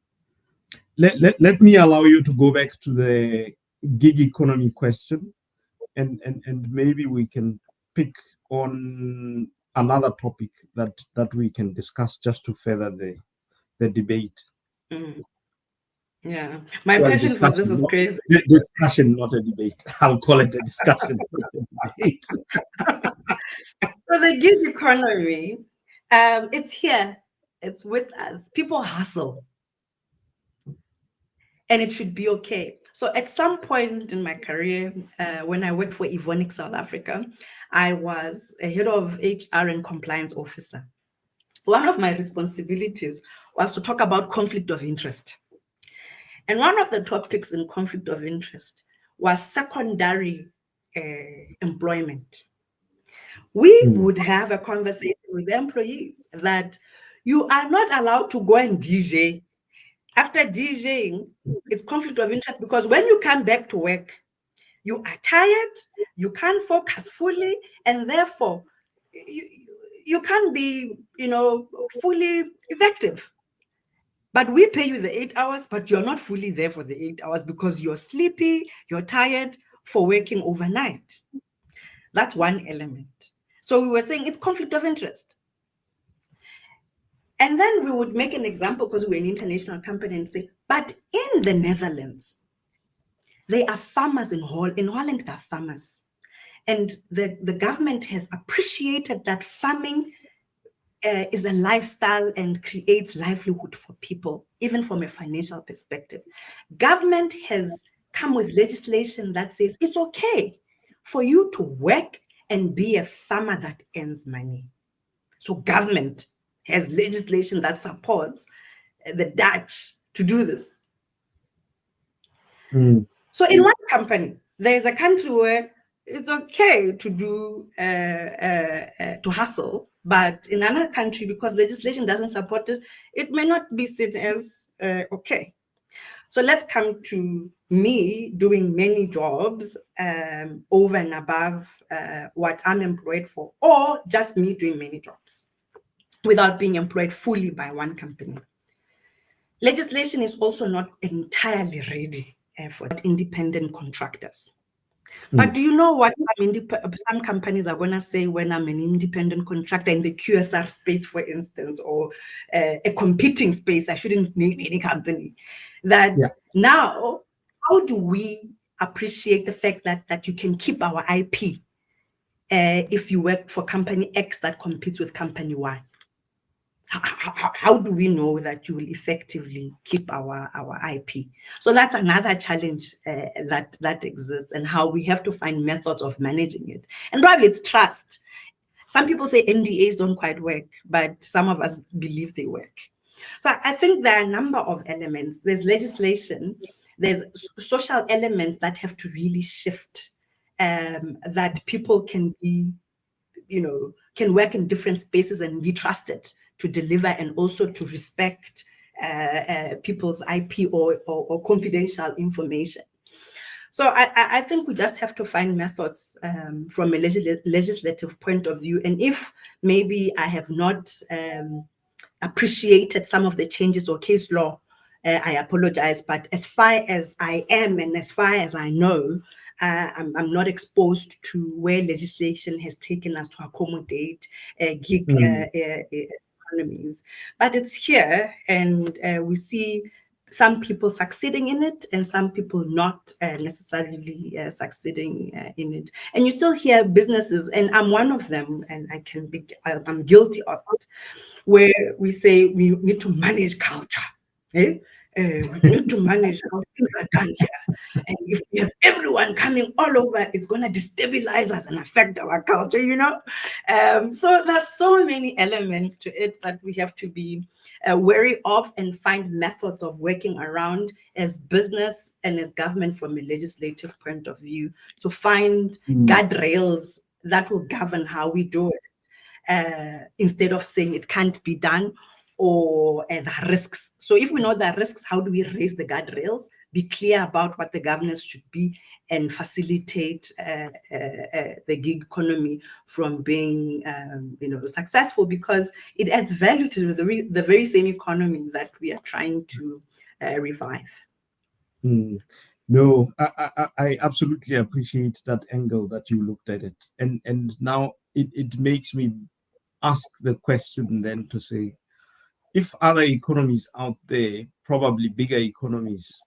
Let me allow you to go back to the gig economy question, and maybe we can pick on another topic that we can discuss just to further the debate. Mm. Yeah, my passion for this is crazy. Discussion, not a debate. I'll call it a discussion, not a debate. So the gig economy, it's here, it's with us. People hustle, and it should be okay. So at some point in my career, when I worked for Evonik South Africa, I was a head of HR and compliance officer. One of my responsibilities was to talk about conflict of interest. And one of the topics in conflict of interest was secondary employment. We would have a conversation with employees that you are not allowed to go and DJ. After DJing, it's conflict of interest because when you come back to work, you are tired, you can't focus fully, and therefore you can't be, fully effective. But we pay you the 8 hours, but you're not fully there for the 8 hours because you're sleepy, you're tired for working overnight. That's one element. So we were saying it's conflict of interest. And then we would make an example because we're an international company and say, but in the Netherlands, there are farmers in Holland. In Holland, there are farmers. And the government has appreciated that farming is a lifestyle and creates livelihood for people, even from a financial perspective. Government has come with legislation that says it's okay for you to work and be a farmer that earns money. So government has legislation that supports the Dutch to do this. So in one company, there's a country where it's okay to do to hustle, but in another country, because legislation doesn't support it, it may not be seen as okay. So let's come to me doing many jobs over and above what I'm employed for, or just me doing many jobs without being employed fully by one company. Legislation is also not entirely ready for independent contractors. But do you know what some companies are going to say when I'm an independent contractor in the QSR space, for instance, or a competing space? I shouldn't name any company. That now, how do we appreciate the fact that you can keep our IP if you work for company X that competes with company Y? How do we know that you will effectively keep our IP? So that's another challenge that exists, and how we have to find methods of managing it. And probably it's trust. Some people say NDAs don't quite work, but some of us believe they work. So I think there are a number of elements. There's legislation, there's social elements that have to really shift, that people can be, can work in different spaces and be trusted to deliver, and also to respect people's IP or confidential information. So I think we just have to find methods from a legislative point of view. And if maybe I have not appreciated some of the changes or case law, I apologize. But as far as I am and as far as I know, I'm not exposed to where legislation has taken us to accommodate gig economies. But it's here, and we see some people succeeding in it and some people not necessarily succeeding in it. And you still hear businesses, and I'm one of them, and I'm guilty of it, where we say we need to manage culture. We need to manage how things are done here. And if we have everyone coming all over, it's going to destabilize us and affect our culture, So there's so many elements to it that we have to be wary of and find methods of working around as business and as government from a legislative point of view, to find guardrails that will govern how we do it, instead of saying it can't be done, or the risks. So if we know the risks, how do we raise the guardrails, be clear about what the governance should be, and facilitate the gig economy from being successful, because it adds value to the very same economy that we are trying to revive. No, I absolutely appreciate that angle that you looked at it. And now it makes me ask the question then to say, if other economies out there, probably bigger economies,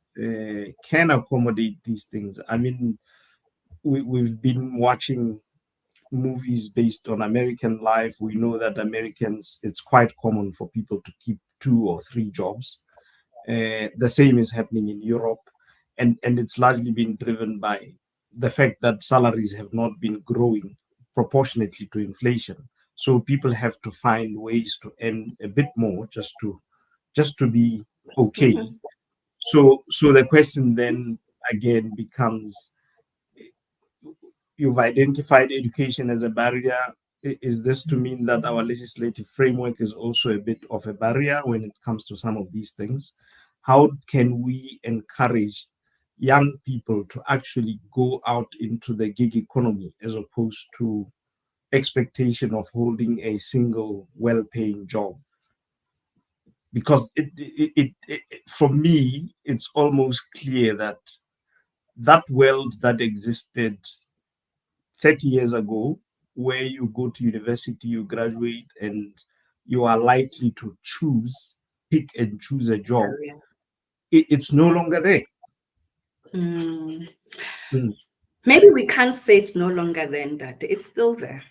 can accommodate these things. I mean, we've been watching movies based on American life. We know that Americans, it's quite common for people to keep 2 or 3 jobs. The same is happening in Europe. And it's largely been driven by the fact that salaries have not been growing proportionately to inflation. So people have to find ways to earn a bit more just to be okay. So the question then again becomes, you've identified education as a barrier. Is this to mean that our legislative framework is also a bit of a barrier when it comes to some of these things? How can we encourage young people to actually go out into the gig economy as opposed to expectation of holding a single well-paying job? Because it for me, it's almost clear that world that existed 30 years ago, where you go to university, you graduate, and you are likely to pick and choose a job, it's no longer there. Maybe we can't say it's no longer there, that it's still there.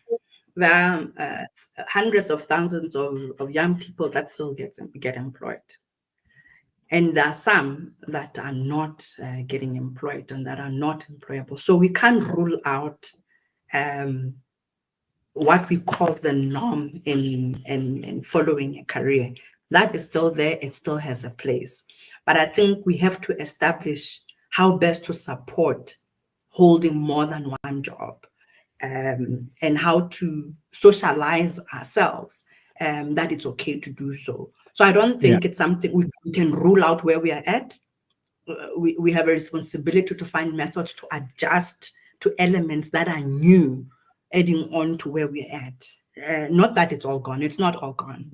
There are hundreds of thousands of young people that still get employed. And there are some that are not getting employed and that are not employable. So we can't rule out what we call the norm in following a career. That is still there. It still has a place. But I think we have to establish how best to support holding more than one job, and how to socialize ourselves, that it's okay to do so. So I don't think it's something we can rule out where we are at. We have a responsibility to find methods to adjust to elements that are new, adding on to where we're at. Not that it's all gone. It's not all gone.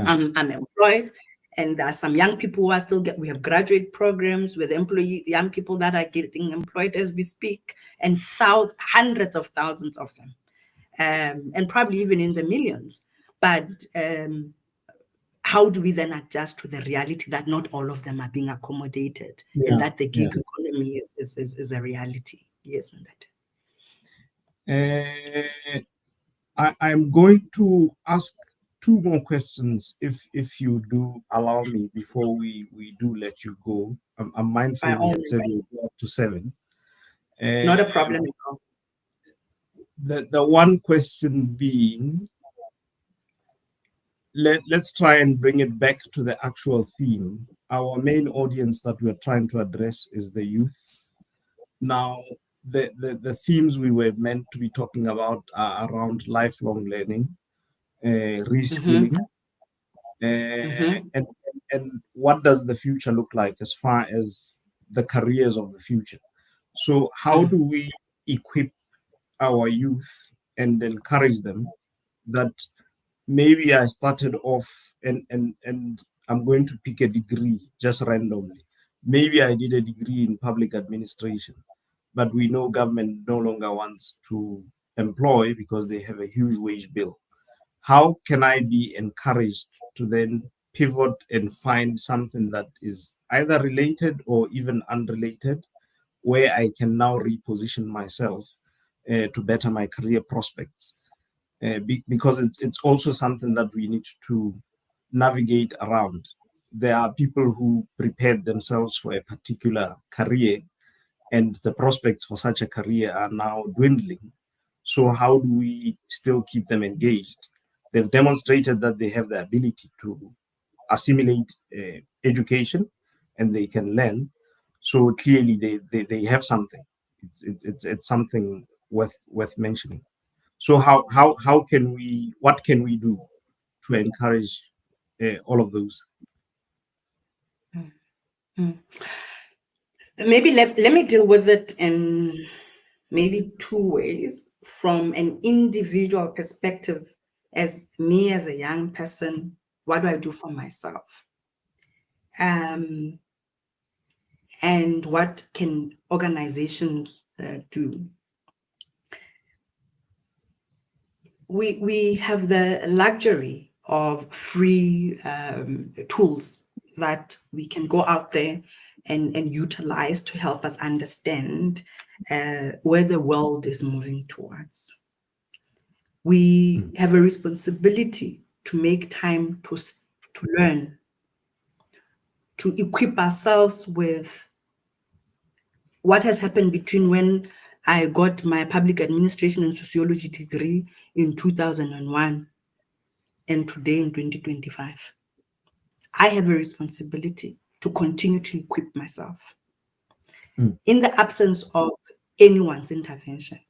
I'm employed, and there are some young people who are still we have graduate programs with young people that are getting employed as we speak, and hundreds of thousands of them, and probably even in the millions. But how do we then adjust to the reality that not all of them are being accommodated, and that the gig economy is a reality? Yes, and that. I'm going to ask two more questions, if you do allow me, before we do let you go. I'm mindful we had said we'll go up to 7. Not a problem at all. The one question being, let's try and bring it back to the actual theme. Our main audience that we're trying to address is the youth. Now, the themes we were meant to be talking about are around lifelong learning, reskilling, and what does the future look like as far as the careers of the future. So how do we equip our youth and encourage them that maybe I started off and I'm going to pick a degree just randomly. Maybe I did a degree in public administration, but we know government no longer wants to employ because they have a huge wage bill. How can I be encouraged to then pivot and find something that is either related or even unrelated, where I can now reposition myself to better my career prospects? Because it's also something that we need to navigate around. There are people who prepared themselves for a particular career, and the prospects for such a career are now dwindling. So how do we still keep them engaged? They've demonstrated that they have the ability to assimilate education and they can learn. So clearly they have something. It's something worth mentioning. So how can what can we do to encourage all of those? Maybe let me deal with it in maybe 2 ways. From an individual perspective, as me as a young person, what do I do for myself? And what can organizations do? We have the luxury of free tools that we can go out there and utilize to help us understand where the world is moving towards. We have a responsibility to make time to learn, to equip ourselves with what has happened between when I got my public administration and sociology degree in 2001 and today in 2025. I have a responsibility to continue to equip myself in the absence of anyone's intervention.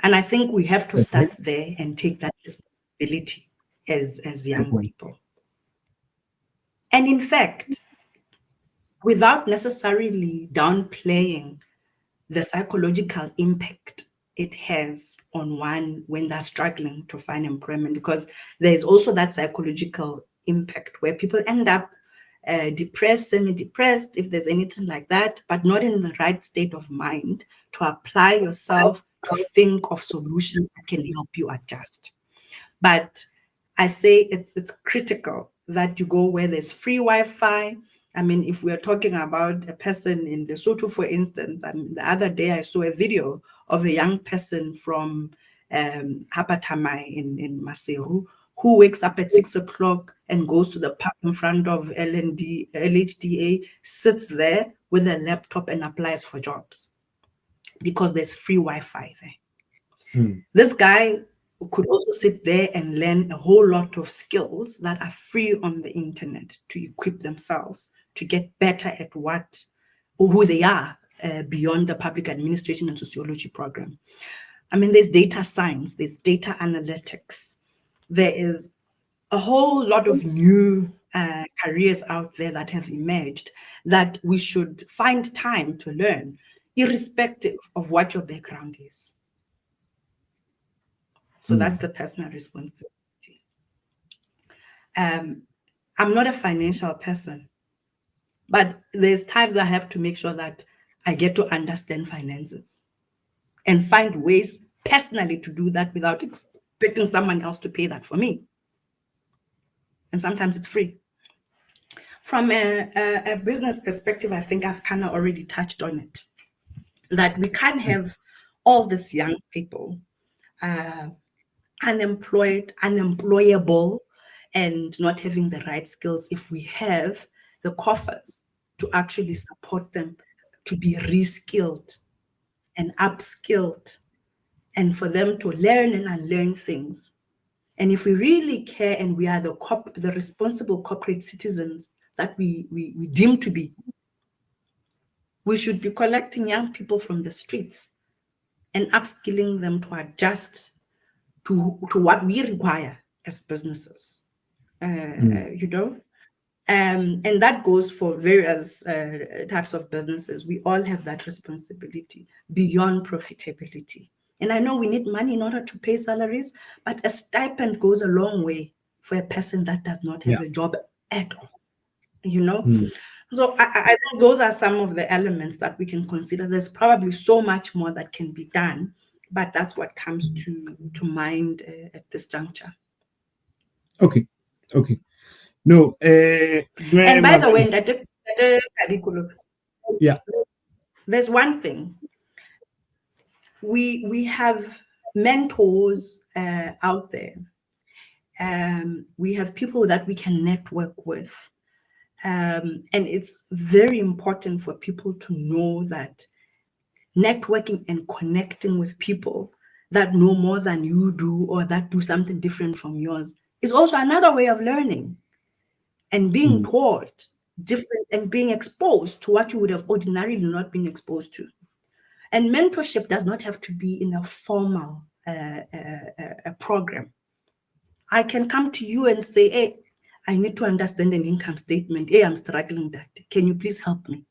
And I think we have to start there and take that responsibility as young people. And in fact, without necessarily downplaying the psychological impact it has on one when they're struggling to find employment, because there's also that psychological impact where people end up depressed, semi-depressed, if there's anything like that, but not in the right state of mind to apply yourself, to think of solutions that can help you adjust. But I say it's critical that you go where there's free Wi-Fi. I mean, if we're talking about a person in Lesotho, for instance, the other day I saw a video of a young person from Hapatamai in Maseru, who wakes up at 6 o'clock and goes to the park in front of LHDA, sits there with a laptop and applies for jobs because there's free Wi-Fi there. This guy could also sit there and learn a whole lot of skills that are free on the internet to equip themselves to get better at what or who they are beyond the public administration and sociology program. I mean, there's data science, there's data analytics, there is a whole lot of new careers out there that have emerged that we should find time to learn, irrespective of what your background is. So that's the personal responsibility. I'm not a financial person, but there's times I have to make sure that I get to understand finances and find ways personally to do that without expecting someone else to pay that for me. And sometimes it's free. From a business perspective, I think I've kind of already touched on it, that we can't have all these young people unemployed, unemployable, and not having the right skills if we have the coffers to actually support them to be reskilled and upskilled and for them to learn and unlearn things. And if we really care and we are the responsible corporate citizens that we deem to be, we should be collecting young people from the streets and upskilling them to adjust to what we require as businesses, you know? And that goes for various types of businesses. We all have that responsibility beyond profitability. And I know we need money in order to pay salaries, but a stipend goes a long way for a person that does not have a job at all, you know? So I think those are some of the elements that we can consider. There's probably so much more that can be done, but that's what comes to mind at this juncture. Okay. No. And by the way, yeah, there's one thing. We have mentors out there. We have people that we can network with. And it's very important for people to know that networking and connecting with people that know more than you do or that do something different from yours is also another way of learning and being taught different and being exposed to what you would have ordinarily not been exposed to. And mentorship does not have to be in a formal program. I can come to you and say, hey, I need to understand an income statement. Hey, I'm struggling that. Can you please help me?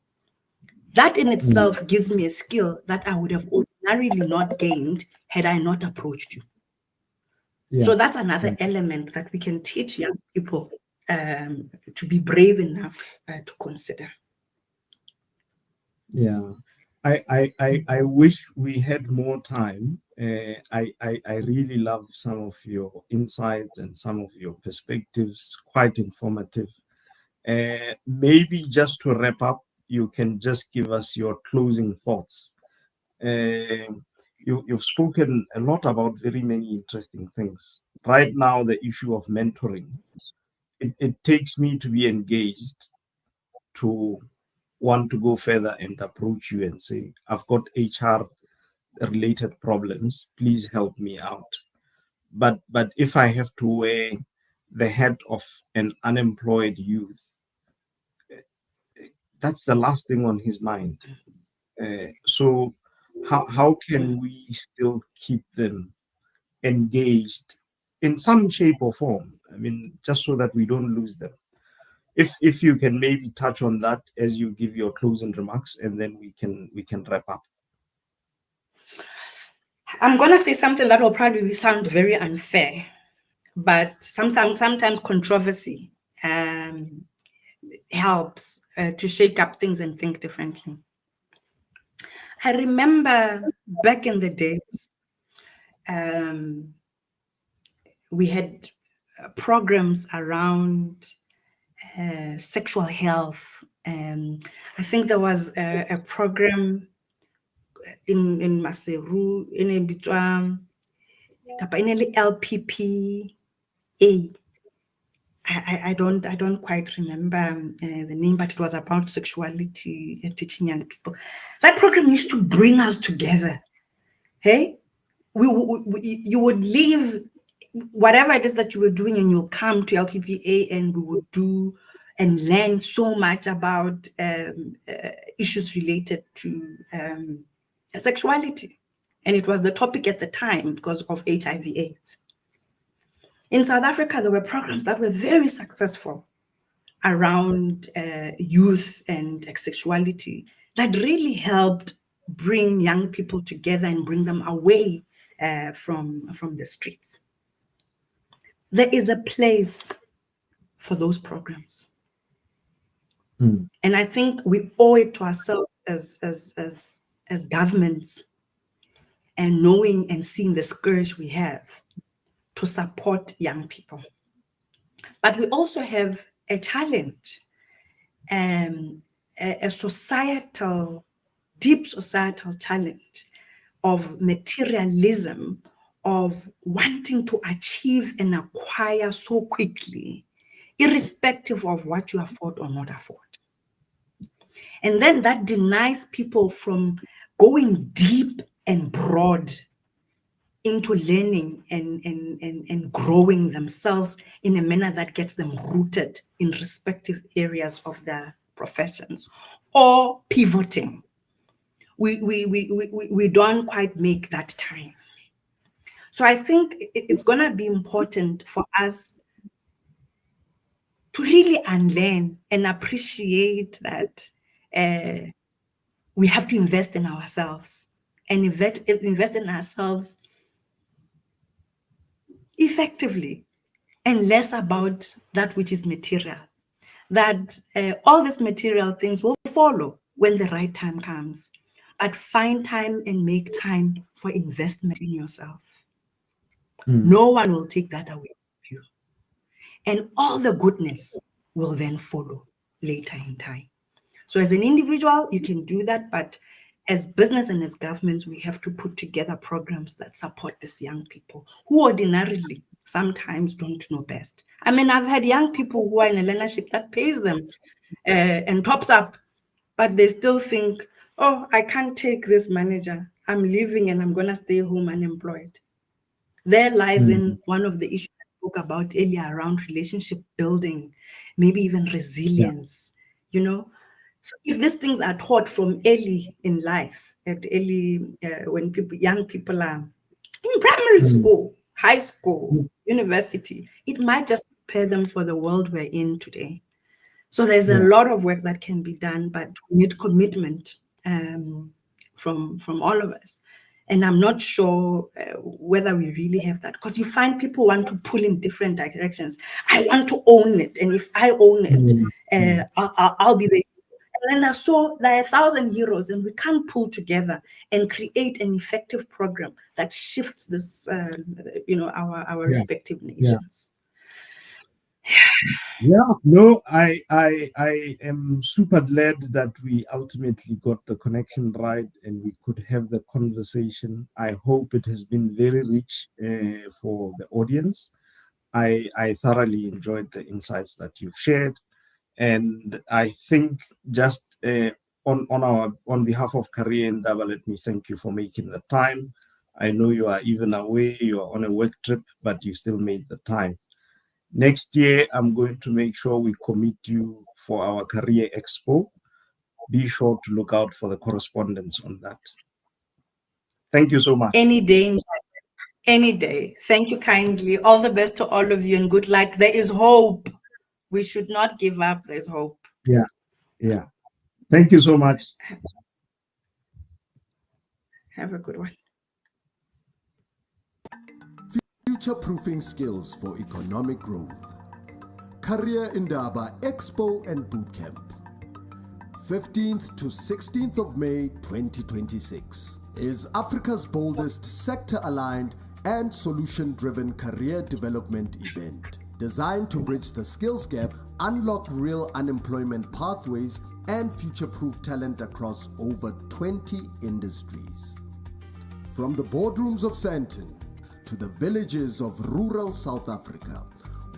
That in itself gives me a skill that I would have ordinarily not gained had I not approached you. So that's another element that we can teach young people to be brave enough to consider. Yeah. I wish we had more time. I really love some of your insights and some of your perspectives, quite informative. Maybe just to wrap up, you can just give us your closing thoughts. You've spoken a lot about very many interesting things. Right now, the issue of mentoring, it takes me to be engaged to want to go further and approach you and say, I've got HR related problems, please help me out. But if I have to wear the hat of an unemployed youth, that's the last thing on his mind. So how can we still keep them engaged in some shape or form? I mean, just so that we don't lose them. If you can maybe touch on that as you give your closing remarks, and then we can wrap up. I'm gonna say something that will probably sound very unfair, but sometimes controversy helps to shake up things and think differently. I remember back in the days, we had programs around sexual health. I think there was a program in Maseru, in LPPA. I don't quite remember the name, but it was about sexuality and teaching young people. That program used to bring us together. Hey, you would leave whatever it is that you were doing, and you'll come to LPPA, and we would do and learn so much about issues related to sexuality. And it was the topic at the time because of HIV/AIDS. In South Africa, there were programs that were very successful around youth and sexuality that really helped bring young people together and bring them away from the streets. There is a place for those programs. And I think we owe it to ourselves as governments, and knowing and seeing the scourge we have, to support young people. But we also have a challenge, a societal, deep societal challenge of materialism, of wanting to achieve and acquire so quickly, irrespective of what you afford or not afford. And then that denies people from going deep and broad into learning and growing themselves in a manner that gets them rooted in respective areas of their professions, or pivoting. We don't quite make that time. So I think it's going to be important for us to really unlearn and appreciate that we have to invest in ourselves, and invest in ourselves effectively, and less about that which is material. That all these material things will follow when the right time comes, but find time and make time for investment in yourself. No one will take that away from you, and all the goodness will then follow later in time. So as an individual, you can do that, but as business and as governments, we have to put together programs that support these young people who ordinarily sometimes don't know best. I mean, I've had young people who are in a learnership that pays them and tops up, but they still think, oh, I can't take this manager. I'm leaving and I'm going to stay home unemployed. There lies in one of the issues I spoke about earlier around relationship building, maybe even resilience, you know. So if these things are taught from early in life, at early, when young people are in primary school, high school, university, it might just prepare them for the world we're in today. So there's a lot of work that can be done, but we need commitment from all of us. And I'm not sure whether we really have that, because you find people want to pull in different directions. I want to own it, and if I own it, I'll be the. And then there are 1,000 heroes, and we can't pull together and create an effective program that shifts this, our respective nations. No, I am super glad that we ultimately got the connection right and we could have the conversation. I hope it has been very rich for the audience. I thoroughly enjoyed the insights that you've shared. And I think just on behalf of Career Indaba, let me thank you for making the time. I know you are even away, you are on a work trip, but you still made the time. Next year, I'm going to make sure we commit you for our Career Expo. Be sure to look out for the correspondence on that. Thank you so much. Any day. Thank you kindly. All the best to all of you, and good luck. There is hope. We should not give up. There's hope. Yeah. Thank you so much. Have a good one. Future-proofing skills for economic growth. Career Indaba Expo and Bootcamp. 15th to 16th of May 2026 is Africa's boldest sector-aligned and solution-driven career development event, designed to bridge the skills gap, unlock real unemployment pathways, and future-proof talent across over 20 industries. From the boardrooms of Sandton to the villages of rural South Africa.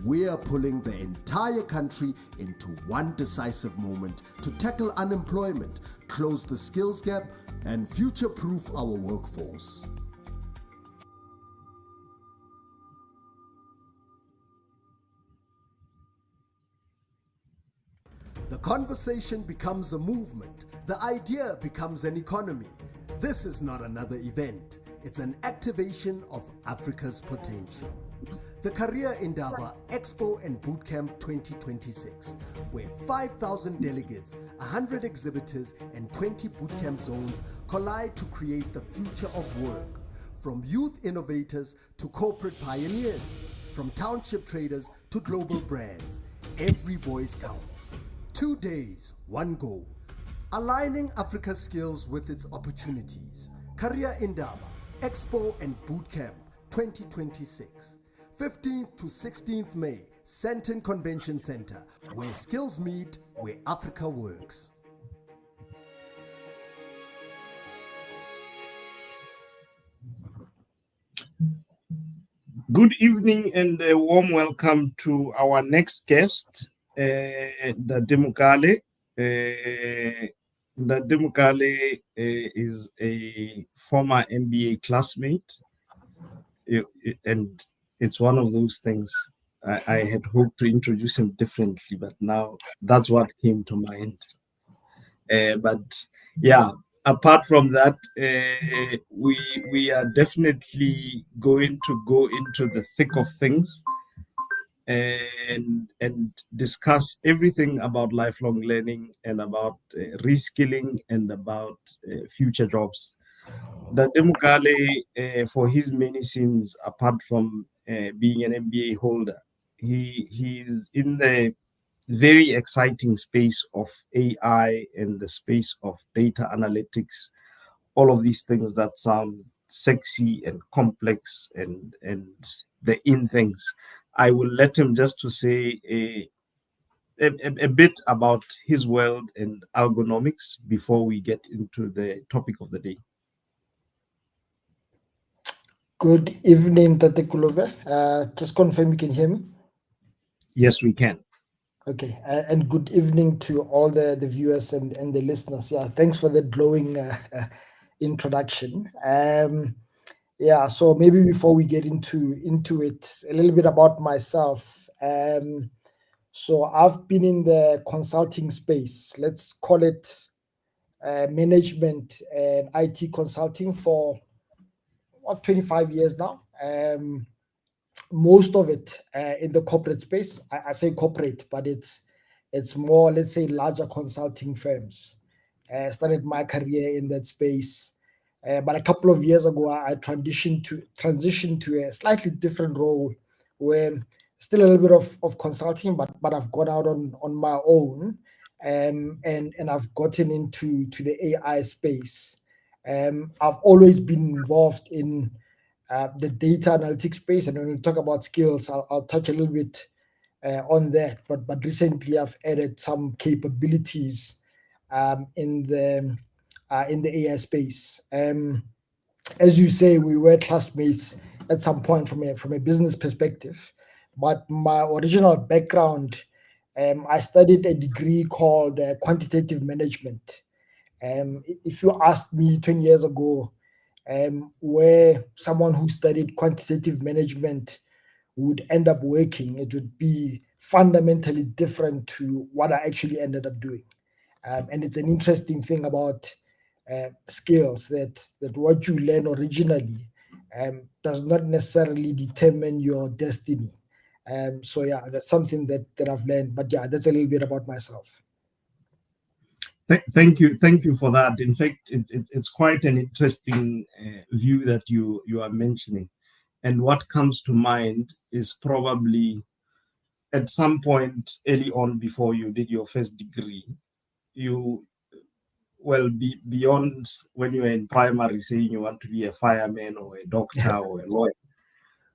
We are pulling the entire country into one decisive moment to tackle unemployment, close the skills gap, and future-proof our workforce. The conversation becomes a movement. The idea becomes an economy. This is not another event. It's an activation of Africa's potential. The Career Indaba Expo and Bootcamp 2026, where 5,000 delegates, 100 exhibitors, and 20 bootcamp zones collide to create the future of work. From youth innovators to corporate pioneers, from township traders to global brands, every voice counts. 2 days, one goal. Aligning Africa's skills with its opportunities. Career Indaba Expo and Bootcamp 2026. 15th to 16th May, Sandton Convention Center, where skills meet, where Africa works. Good evening and a warm welcome to our next guest, Ndadimukale. Ndadimukale is a former MBA classmate, and it's one of those things. I had hoped to introduce him differently, but now that's what came to mind. But yeah, apart from that, we are definitely going to go into the thick of things and discuss everything about lifelong learning and about reskilling and about future jobs. Ndadimukale, for his many sins, apart from being an MBA holder, he's in the very exciting space of AI and the space of data analytics, all of these things that sound sexy and complex and the in things. I will let him just to say a bit about his world and ergonomics before we get into the topic of the day. Good evening, Tate Kolobe. Just confirm you can hear me. Yes, we can. Okay, and good evening to all the viewers and the listeners. Yeah, thanks for the glowing introduction. Yeah, so maybe before we get into it, a little bit about myself. So I've been in the consulting space, let's call it management and IT consulting for what 25 years now. Most of it in the corporate space. I say corporate, but it's more, let's say, larger consulting firms. Started my career in that space, but a couple of years ago, I transitioned to a slightly different role, where still a little bit of consulting, but I've gone out on my own, and I've gotten into the AI space. I've always been involved in the data analytics space, and when we talk about skills, I'll touch a little bit on that. But recently, I've added some capabilities in the AI space. As you say, we were classmates at some point from a business perspective, but my original background, I studied a degree called quantitative management. If you asked me 20 years ago, where someone who studied quantitative management would end up working, it would be fundamentally different to what I actually ended up doing. And it's an interesting thing about skills that what you learn originally does not necessarily determine your destiny. So yeah, that's something that I've learned. But yeah, that's a little bit about myself. Thank you for that. In fact, it's quite an interesting view that you are mentioning, and what comes to mind is probably at some point early on, before you did your first degree, you beyond when you were in primary saying you want to be a fireman or a doctor or a lawyer,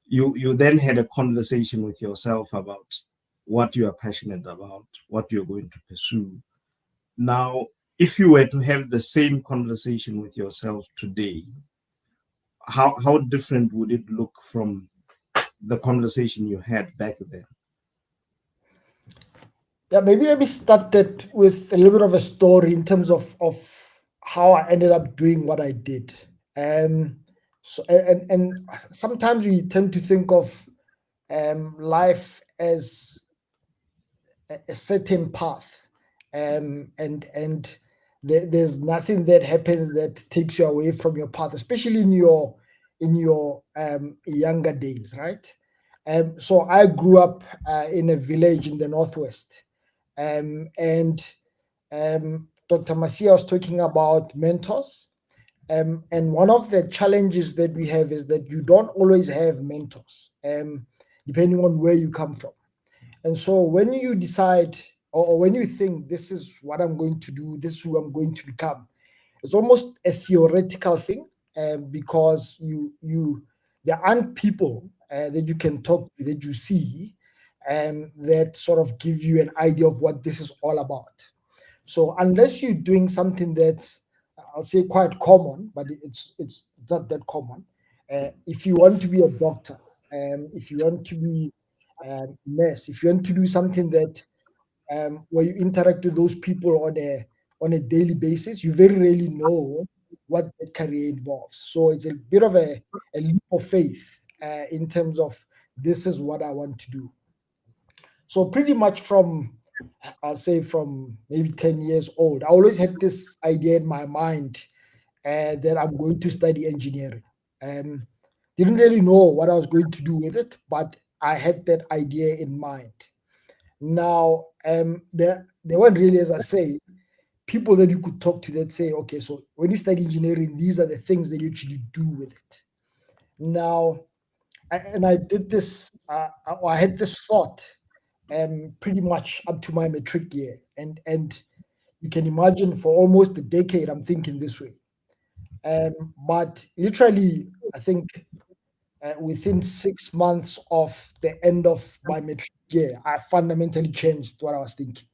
you then had a conversation with yourself about what you are passionate about, what you're going to pursue. Now, if you were to have the same conversation with yourself today, how different would it look from the conversation you had back then? Yeah, maybe let me start that with a little bit of a story in terms of how I ended up doing what I did. So and sometimes we tend to think of life as a certain path, and there's nothing that happens that takes you away from your path, especially in your younger days, right? So I grew up in a village in the northwest, and Dr. Masia was talking about mentors. And one of the challenges that we have is that you don't always have mentors, depending on where you come from. And so when you decide, or when you think this is what I'm going to do, this is who I'm going to become, it's almost a theoretical thing, because there aren't people that you can talk to, that you see, that sort of give you an idea of what this is all about. So unless you're doing something that's, I'll say, quite common, but it's not that common. If you want to be a doctor, if you want to be nurse, if you want to do something that where you interact with those people on a daily basis, you very rarely know what that career involves. So it's a bit of a leap of faith in terms of this is what I want to do. So pretty much I'll say from maybe 10 years old, I always had this idea in my mind that I'm going to study engineering. Didn't really know what I was going to do with it, but I had that idea in mind. Now, there weren't really, as I say, people that you could talk to that say, okay, so when you study engineering, these are the things that you actually do with it. Now, and I did this, I had this thought pretty much up to my matric year. And you can imagine for almost a decade, I'm thinking this way. But literally, I think within 6 months of the end of my matric year, I fundamentally changed what I was thinking.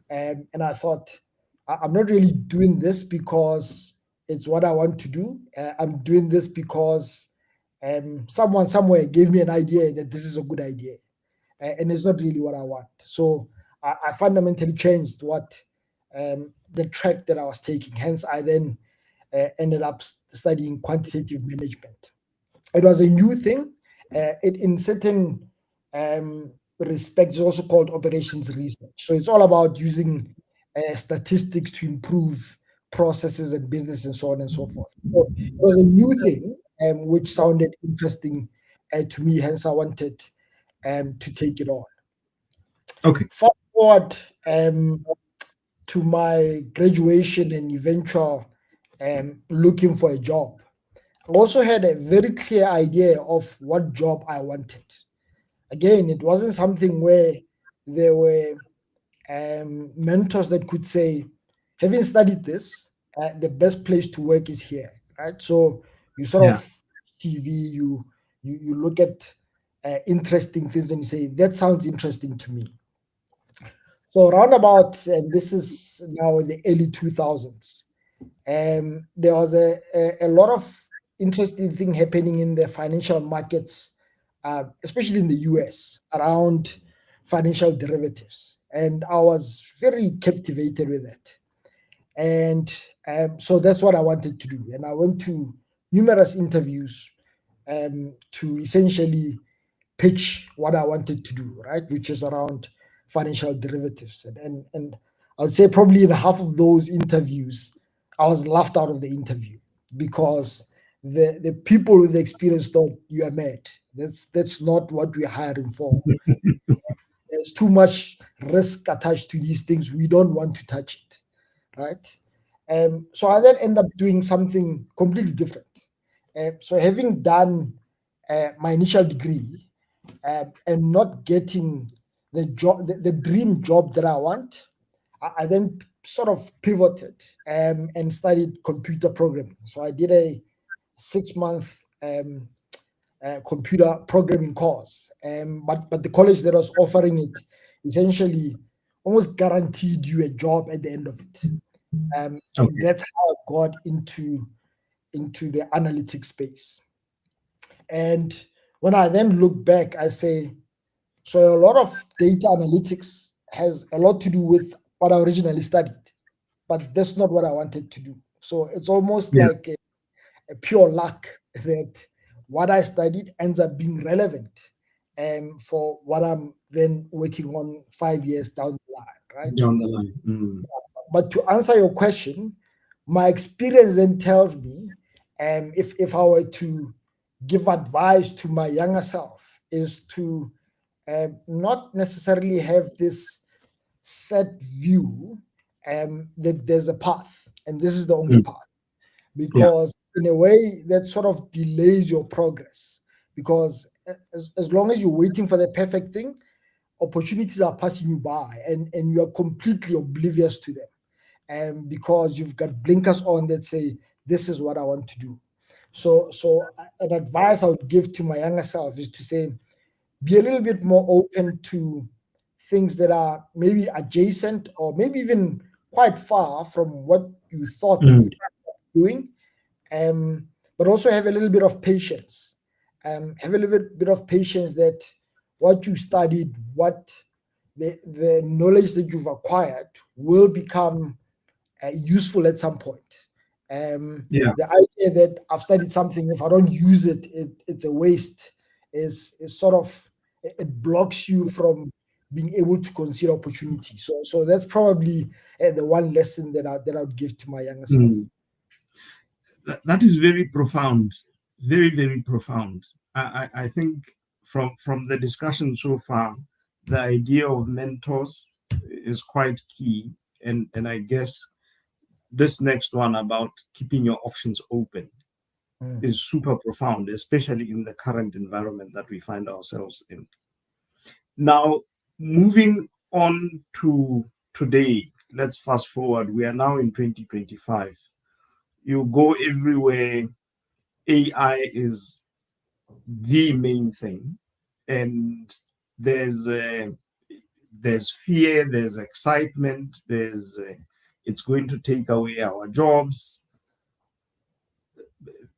And I thought, I'm not really doing this because it's what I want to do. I'm doing this because someone somewhere gave me an idea that this is a good idea. And it's not really what I want. So I fundamentally changed the track that I was taking. Hence, I then ended up studying quantitative management. It was a new thing. It in certain respects is also called operations research. So it's all about using statistics to improve processes and business and so on and so forth. So it was a new thing, which sounded interesting to me. Hence, I wanted to take it on. Okay. Fast forward to my graduation and eventual looking for a job. I also had a very clear idea of what job I wanted. Again, it wasn't something where there were mentors that could say, having studied this, the best place to work is here, right? So you sort of TV, you look at interesting things and you say, that sounds interesting to me. So roundabout, and this is now in the early 2000s, there was a lot of interesting thing happening in the financial markets, especially in the US, around financial derivatives. And I was very captivated with it. And so that's what I wanted to do. And I went to numerous interviews to essentially pitch what I wanted to do, right? Which is around financial derivatives. And I would say probably in half of those interviews, I was laughed out of the interview because the people with the experience thought you are mad. That's not what we're hiring for. There's too much risk attached to these things. We don't want to touch it, right? So I then end up doing something completely different. So having done my initial degree and not getting the job, the dream job that I want, I then sort of pivoted and studied computer programming. So I did a 6-month computer programming course, but the college that was offering it essentially almost guaranteed you a job at the end of it. So that's how I got into into the analytics space. And when I then look back, I say, so a lot of data analytics has a lot to do with what I originally studied, but that's not what I wanted to do. So it's almost Yeah. like a pure luck that what I studied ends up being relevant for what I'm then working on 5 years down the line, right? Down the line. Mm. But to answer your question, my experience then tells me, if I were to give advice to my younger self, is to not necessarily have this set view that there's a path and this is the only path, Yeah. because in a way that sort of delays your progress, because as long as you're waiting for the perfect thing, opportunities are passing you by and you're completely oblivious to them, because you've got blinkers on that say this is what I want to do. So an advice I would give to my younger self is to say, be a little bit more open to things that are maybe adjacent or maybe even quite far from what you thought you would be doing, but also have a little bit of patience. Have a little bit of patience that what you studied, what the knowledge that you've acquired will become useful at some point. Yeah. The idea that I've studied something, if I don't use it, it's a waste, is sort of, it blocks you from being able to consider opportunity. So that's probably the one lesson that I would give to my younger self. That is very profound, very, very profound. I think from the discussion so far, the idea of mentors is quite key. And I guess this next one about keeping your options open is super profound, especially in the current environment that we find ourselves in. Now, moving on to today, let's fast forward. We are now in 2025. You go everywhere, AI is the main thing, and there's fear, there's excitement, it's going to take away our jobs.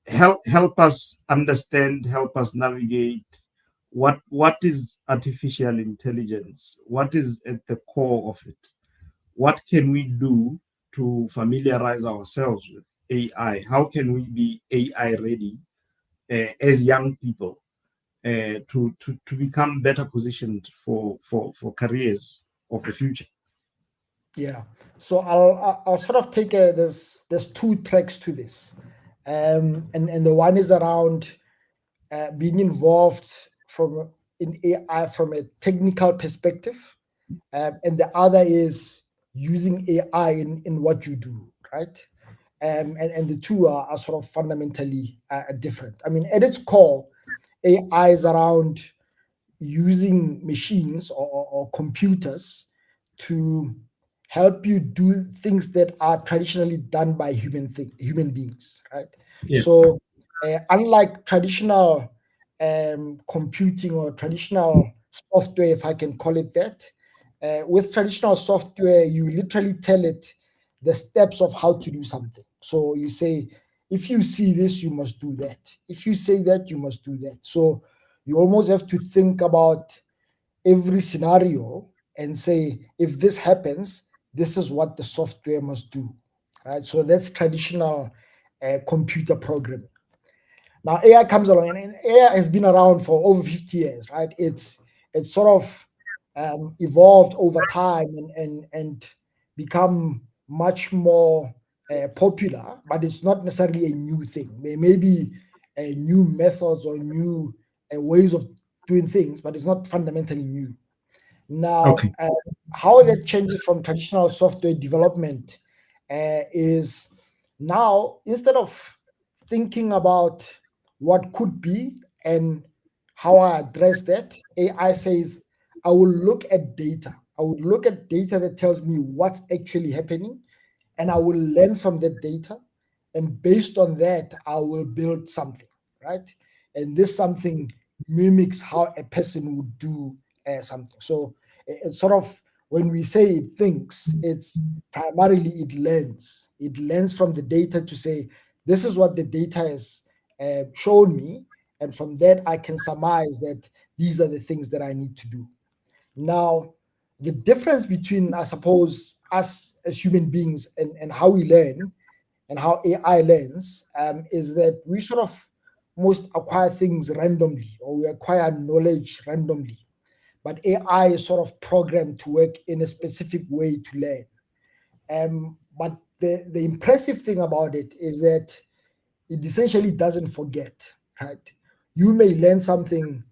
Help us understand, help us navigate what is artificial intelligence, what is at the core of it, what can we do to familiarize ourselves with AI, how can we be AI ready as young people to become better positioned for careers of the future. Yeah. So I'll sort of take there's two tracks to this, and the one is around being involved in AI from a technical perspective, and the other is using AI in what you do, right? And the two are sort of fundamentally different. I mean, at its core, AI is around using machines or computers to help you do things that are traditionally done by human beings, right? Yeah. So unlike traditional computing or traditional software, if I can call it that, with traditional software, you literally tell it the steps of how to do something. So you say, if you see this, you must do that. If you say that, you must do that. So you almost have to think about every scenario and say, if this happens, this is what the software must do, right? So that's traditional computer programming. Now AI comes along, and AI has been around for over 50 years, right? It's sort of evolved over time and become much more popular, but it's not necessarily a new thing. There may be new methods or new ways of doing things, but it's not fundamentally new. Now, Okay. how that changes from traditional software development is now, instead of thinking about what could be and how I address that, AI says, I will look at data. I would look at data that tells me what's actually happening, and I will learn from that data. And based on that, I will build something, right? And this something mimics how a person would do something. So it's sort of, when we say it thinks, it's primarily it learns. It learns from the data to say, This is what the data has shown me. And from that, I can surmise that these are the things that I need to do. Now, the difference between, I suppose, us as human beings and how we learn and how AI learns is that we sort of most acquire things randomly, or we acquire knowledge randomly. But AI is sort of programmed to work in a specific way to learn. But the impressive thing about it is that it essentially doesn't forget, right? You may learn something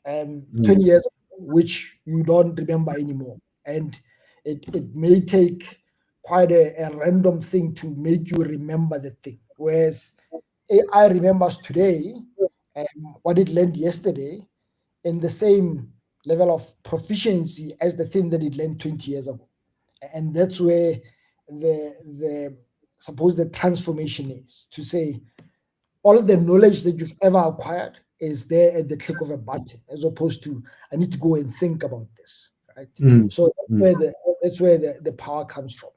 20 years ago, which you don't remember anymore. And it may take quite a random thing to make you remember the thing. Whereas AI remembers today what it learned yesterday in the same level of proficiency as the thing that it learned 20 years ago. And that's where the suppose the transformation is, to say all the knowledge that you've ever acquired is there at the click of a button, as opposed to I need to go and think about this, right? So that's where the power comes from.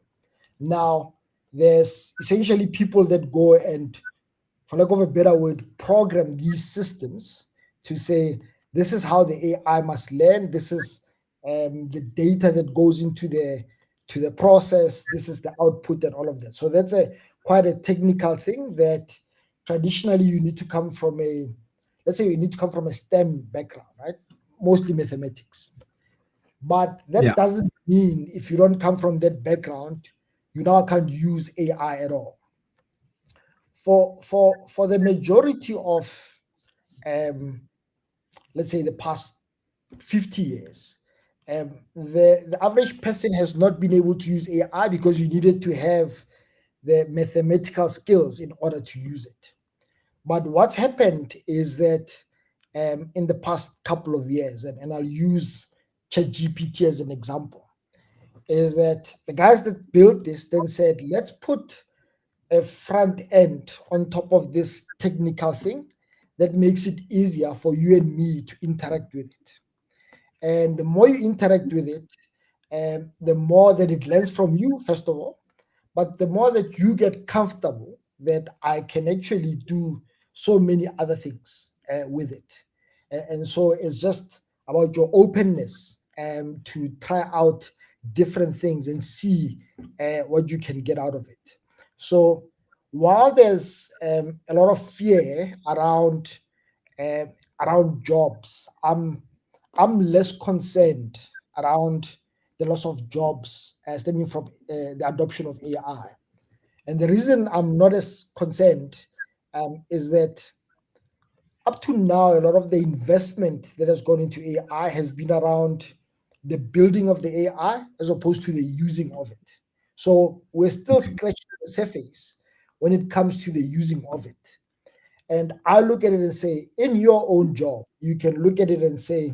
Now, there's essentially people that go and, for lack of a better word, program these systems to say this is how the AI must learn. This is the data that goes into the process. This is the output and all of that. So that's quite a technical thing that traditionally you need to come from let's say you need to come from a STEM background, right? Mostly mathematics. But that doesn't mean if you don't come from that background, you now can't use AI at all. For the majority of let's say the past 50 years, the average person has not been able to use AI because you needed to have the mathematical skills in order to use it. But what's happened is that in the past couple of years, and I'll use ChatGPT as an example, is that the guys that built this then said, let's put a front end on top of this technical thing that makes it easier for you and me to interact with it. And the more you interact with it, the more that it learns from you, first of all, but the more that you get comfortable that I can actually do so many other things with it. And so it's just about your openness to try out different things and see what you can get out of it. So while there's a lot of fear around jobs, I'm less concerned around the loss of jobs stemming from the adoption of AI. And the reason I'm not as concerned is that up to now, a lot of the investment that has gone into AI has been around the building of the AI as opposed to the using of it. So we're still scratching the surface when it comes to the using of it. And I look at it and say, in your own job, you can look at it and say,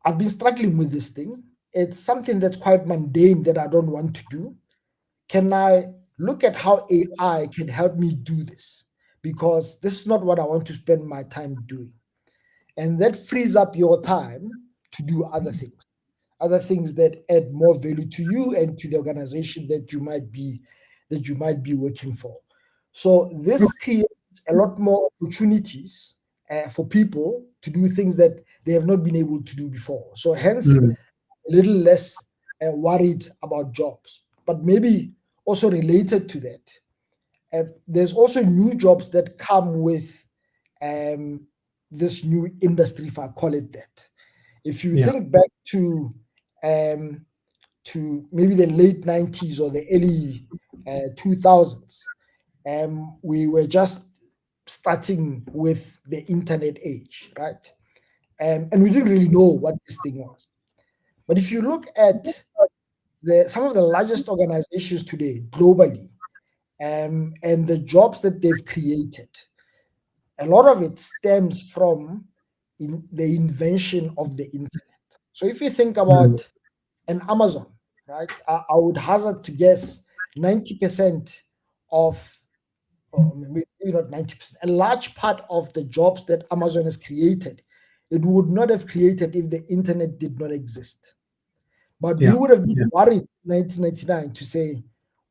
I've been struggling with this thing. It's something that's quite mundane that I don't want to do. Can I look at how AI can help me do this? Because this is not what I want to spend my time doing. And that frees up your time to do other things that add more value to you and to the organization that you might be working for. So this creates a lot more opportunities for people to do things that they have not been able to do before. So hence, a little less worried about jobs. But maybe also related to that, there's also new jobs that come with this new industry, if I call it that. If you think back to maybe the late 90s or the early 2000s, we were just starting with the internet age, right? And we didn't really know what this thing was. But if you look at some of the largest organizations today globally, and the jobs that they've created, a lot of it stems from the invention of the internet. So if you think about an Amazon, right, I would hazard to guess 90% of, or maybe not 90%, a large part of the jobs that Amazon has created, it would not have created if the internet did not exist. But we would have been worried in 1999 to say,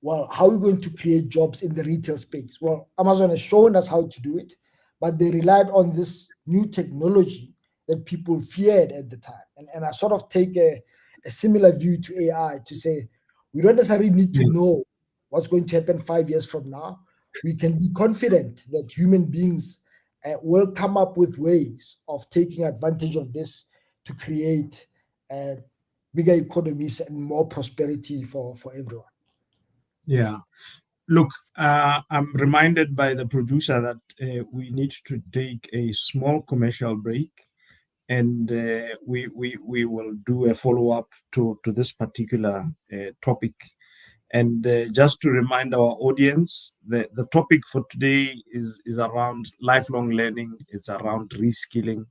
well, how are we going to create jobs in the retail space? Well, Amazon has shown us how to do it, but they relied on this new technology that people feared at the time. And I sort of take a similar view to AI to say, we don't necessarily need to know what's going to happen 5 years from now. We can be confident that human beings will come up with ways of taking advantage of this to create bigger economies and more prosperity for everyone. Yeah. Look, I'm reminded by the producer that we need to take a small commercial break, and we will do a follow-up to this particular topic. And just to remind our audience, the topic for today is around lifelong learning. It's around reskilling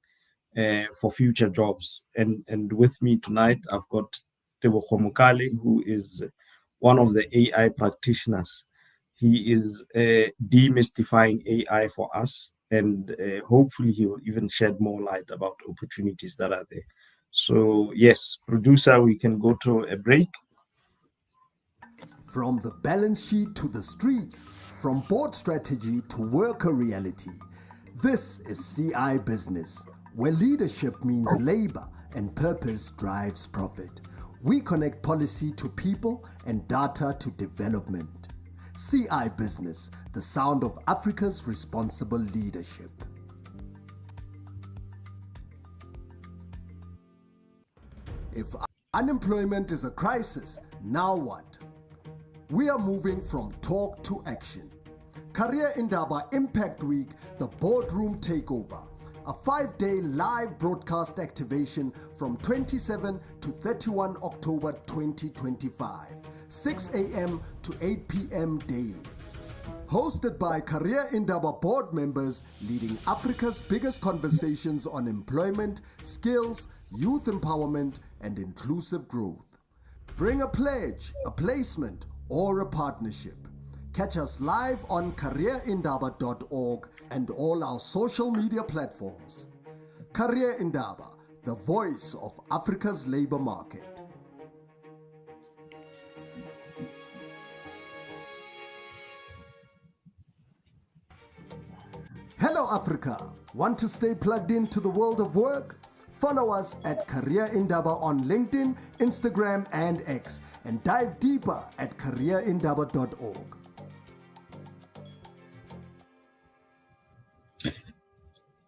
for future jobs. And with me tonight, I've got Tebogo Mokale, who is one of the AI practitioners. He is demystifying AI for us, and hopefully he will even shed more light about opportunities that are there. So yes, producer, we can go to a break. From the balance sheet to the streets, from board strategy to worker reality. This is CIBusiness, where leadership means labor and purpose drives profit. We connect policy to people and data to development. CIBusiness, the sound of Africa's responsible leadership. If unemployment is a crisis, now what? We are moving from talk to action. Career Indaba Impact Week, the Boardroom Takeover. A 5-day live broadcast activation from 27 to 31 October 2025, 6 a.m. to 8 p.m. daily. Hosted by Career Indaba board members leading Africa's biggest conversations on employment, skills, youth empowerment, and inclusive growth. Bring a pledge, a placement, or a partnership. Catch us live on careerindaba.org and all our social media platforms. Career Indaba, the voice of Africa's labor market. Hello Africa! Want to stay plugged into the world of work? Follow us at Career Indaba on LinkedIn, Instagram, and X, and dive deeper at careerindaba.org.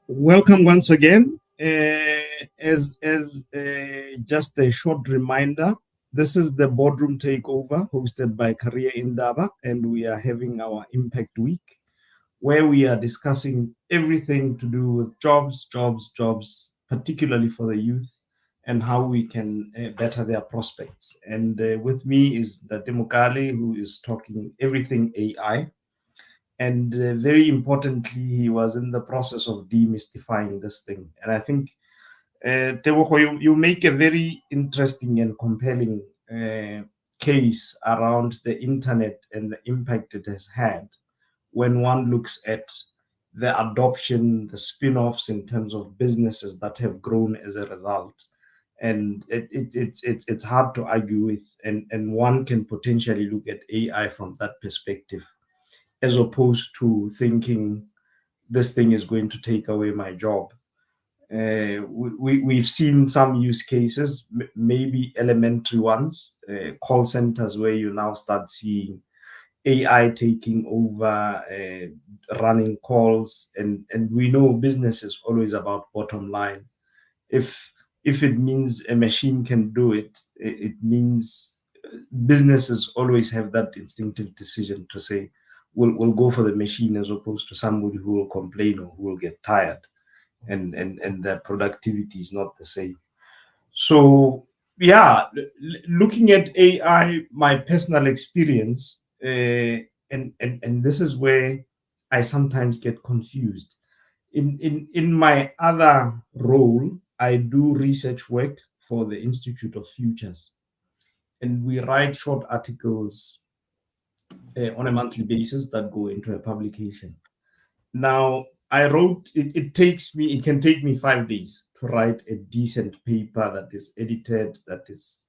Welcome once again. As just a short reminder, this is the Boardroom Takeover hosted by Career Indaba, and we are having our Impact Week, where we are discussing everything to do with jobs, particularly for the youth, and how we can better their prospects. And with me is Date Mokale, who is talking everything AI. And very importantly, he was in the process of demystifying this thing. And I think, Tebogo, you make a very interesting and compelling case around the internet and the impact it has had when one looks at the adoption, the spin-offs in terms of businesses that have grown as a result. And it's hard to argue with, and one can potentially look at AI from that perspective, as opposed to thinking this thing is going to take away my job. We've seen some use cases, maybe elementary ones, call centers, where you now start seeing AI taking over, running calls, and we know business is always about bottom line. If it means a machine can do it, it means businesses always have that instinctive decision to say, we'll go for the machine as opposed to somebody who will complain or who will get tired, and their productivity is not the same. So yeah, looking at AI, my personal experience, and this is where I sometimes get confused. In my other role, I do research work for the Institute of Futures, and we write short articles on a monthly basis that go into a publication. Now, I wrote, it can take me 5 days to write a decent paper that is edited, that is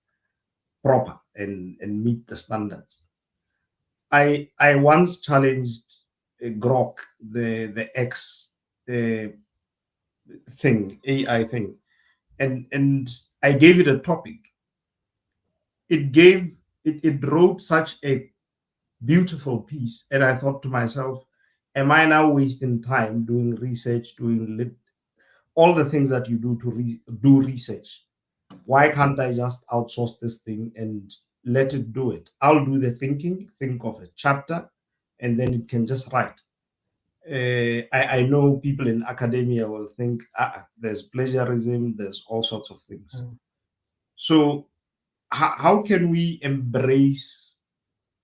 proper and meet the standards. I once challenged Grok, the X thing, AI thing, and I gave it a topic. It wrote such a beautiful piece, and I thought to myself, am I now wasting time doing research, doing all the things that you do to do research? Why can't I just outsource this thing and let it do it? I'll do the thinking, think of a chapter, and then it can just write. I know people in academia will think there's plagiarism, there's all sorts of things. So how can we embrace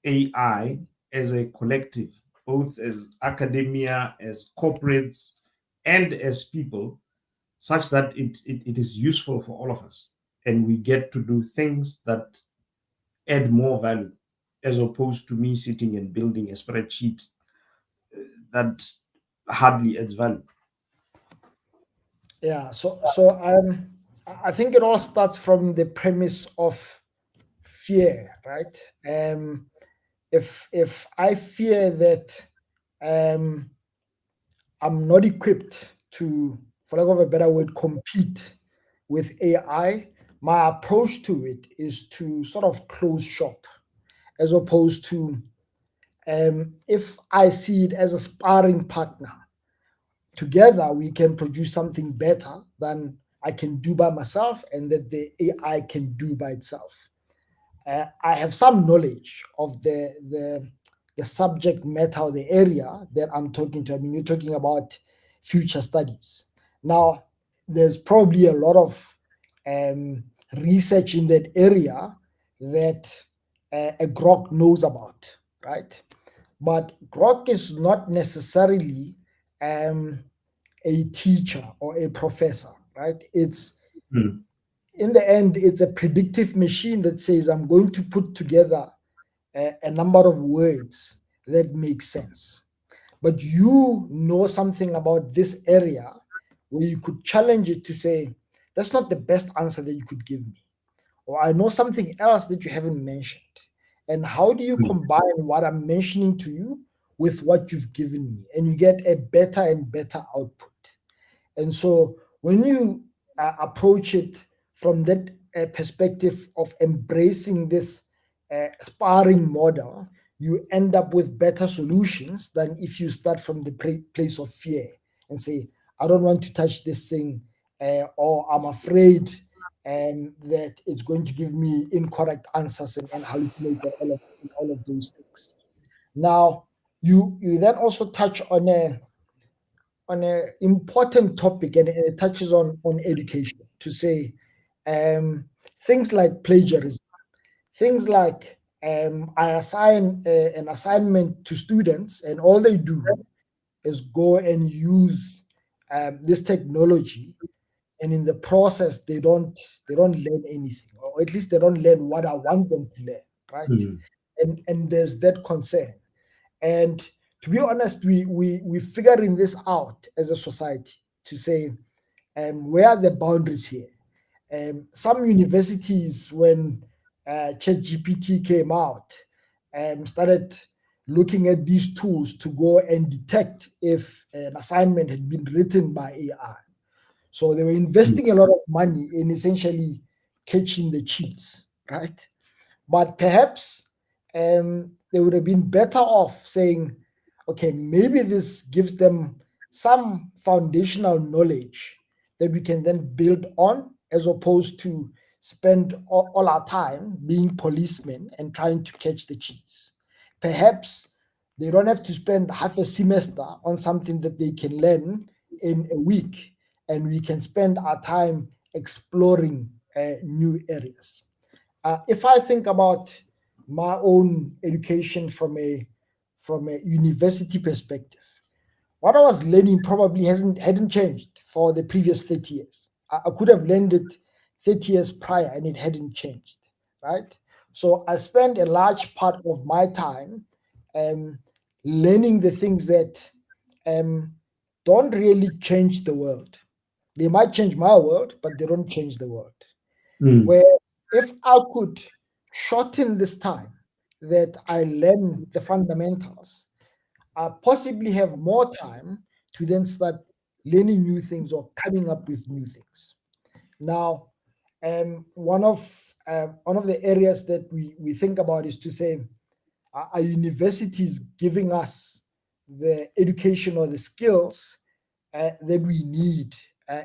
AI as a collective, both as academia, as corporates, and as people, such that it is useful for all of us and we get to do things that add more value, as opposed to me sitting and building a spreadsheet that hardly adds value? Yeah, so I think it all starts from the premise of fear, right? If I fear that I'm not equipped to, for lack of a better word, compete with AI, my approach to it is to sort of close shop, as opposed to if I see it as a sparring partner. Together, we can produce something better than I can do by myself and that the AI can do by itself. I have some knowledge of the subject matter or the area that I'm talking to. I mean, you're talking about future studies. Now, there's probably a lot of research in that area that a Grok knows about, right? But Grok is not necessarily a teacher or a professor, right? It's in the end, it's a predictive machine that says, I'm going to put together a number of words that make sense. But you know something about this area where you could challenge it to say, that's not the best answer that you could give me. Or I know something else that you haven't mentioned. And how do you combine what I'm mentioning to you with what you've given me? And you get a better and better output. And so when you approach it from that perspective of embracing this sparring model, you end up with better solutions than if you start from the place of fear and say, I don't want to touch this thing, or I'm afraid that it's going to give me incorrect answers and hallucinate all of those things. Now, you then also touch on an important topic, and it touches on education, to say things like plagiarism, things like I assign an assignment to students and all they do is go and use this technology, and in the process they don't learn anything, or at least they don't learn what I want them to learn, right? And there's that concern. And to be honest, we're figuring this out as a society to say, where are the boundaries here? Some universities, when ChatGPT came out, started looking at these tools to go and detect if an assignment had been written by AI. So they were investing a lot of money in essentially catching the cheats, right? But perhaps they would have been better off saying, okay, maybe this gives them some foundational knowledge that we can then build on, as opposed to spend all our time being policemen and trying to catch the cheats. Perhaps they don't have to spend half a semester on something that they can learn in a week, and we can spend our time exploring new areas. If I think about my own education from a university perspective, what I was learning probably hadn't changed for the previous 30 years. I could have learned it 30 years prior and it hadn't changed, right? So I spent a large part of my time learning the things that don't really change the world. They might change my world, but they don't change the world. Where if I could shorten this time that I learn the fundamentals, I possibly have more time to then start learning new things or coming up with new things. Now, one of the areas that we think about is to say, are universities giving us the education or the skills that we need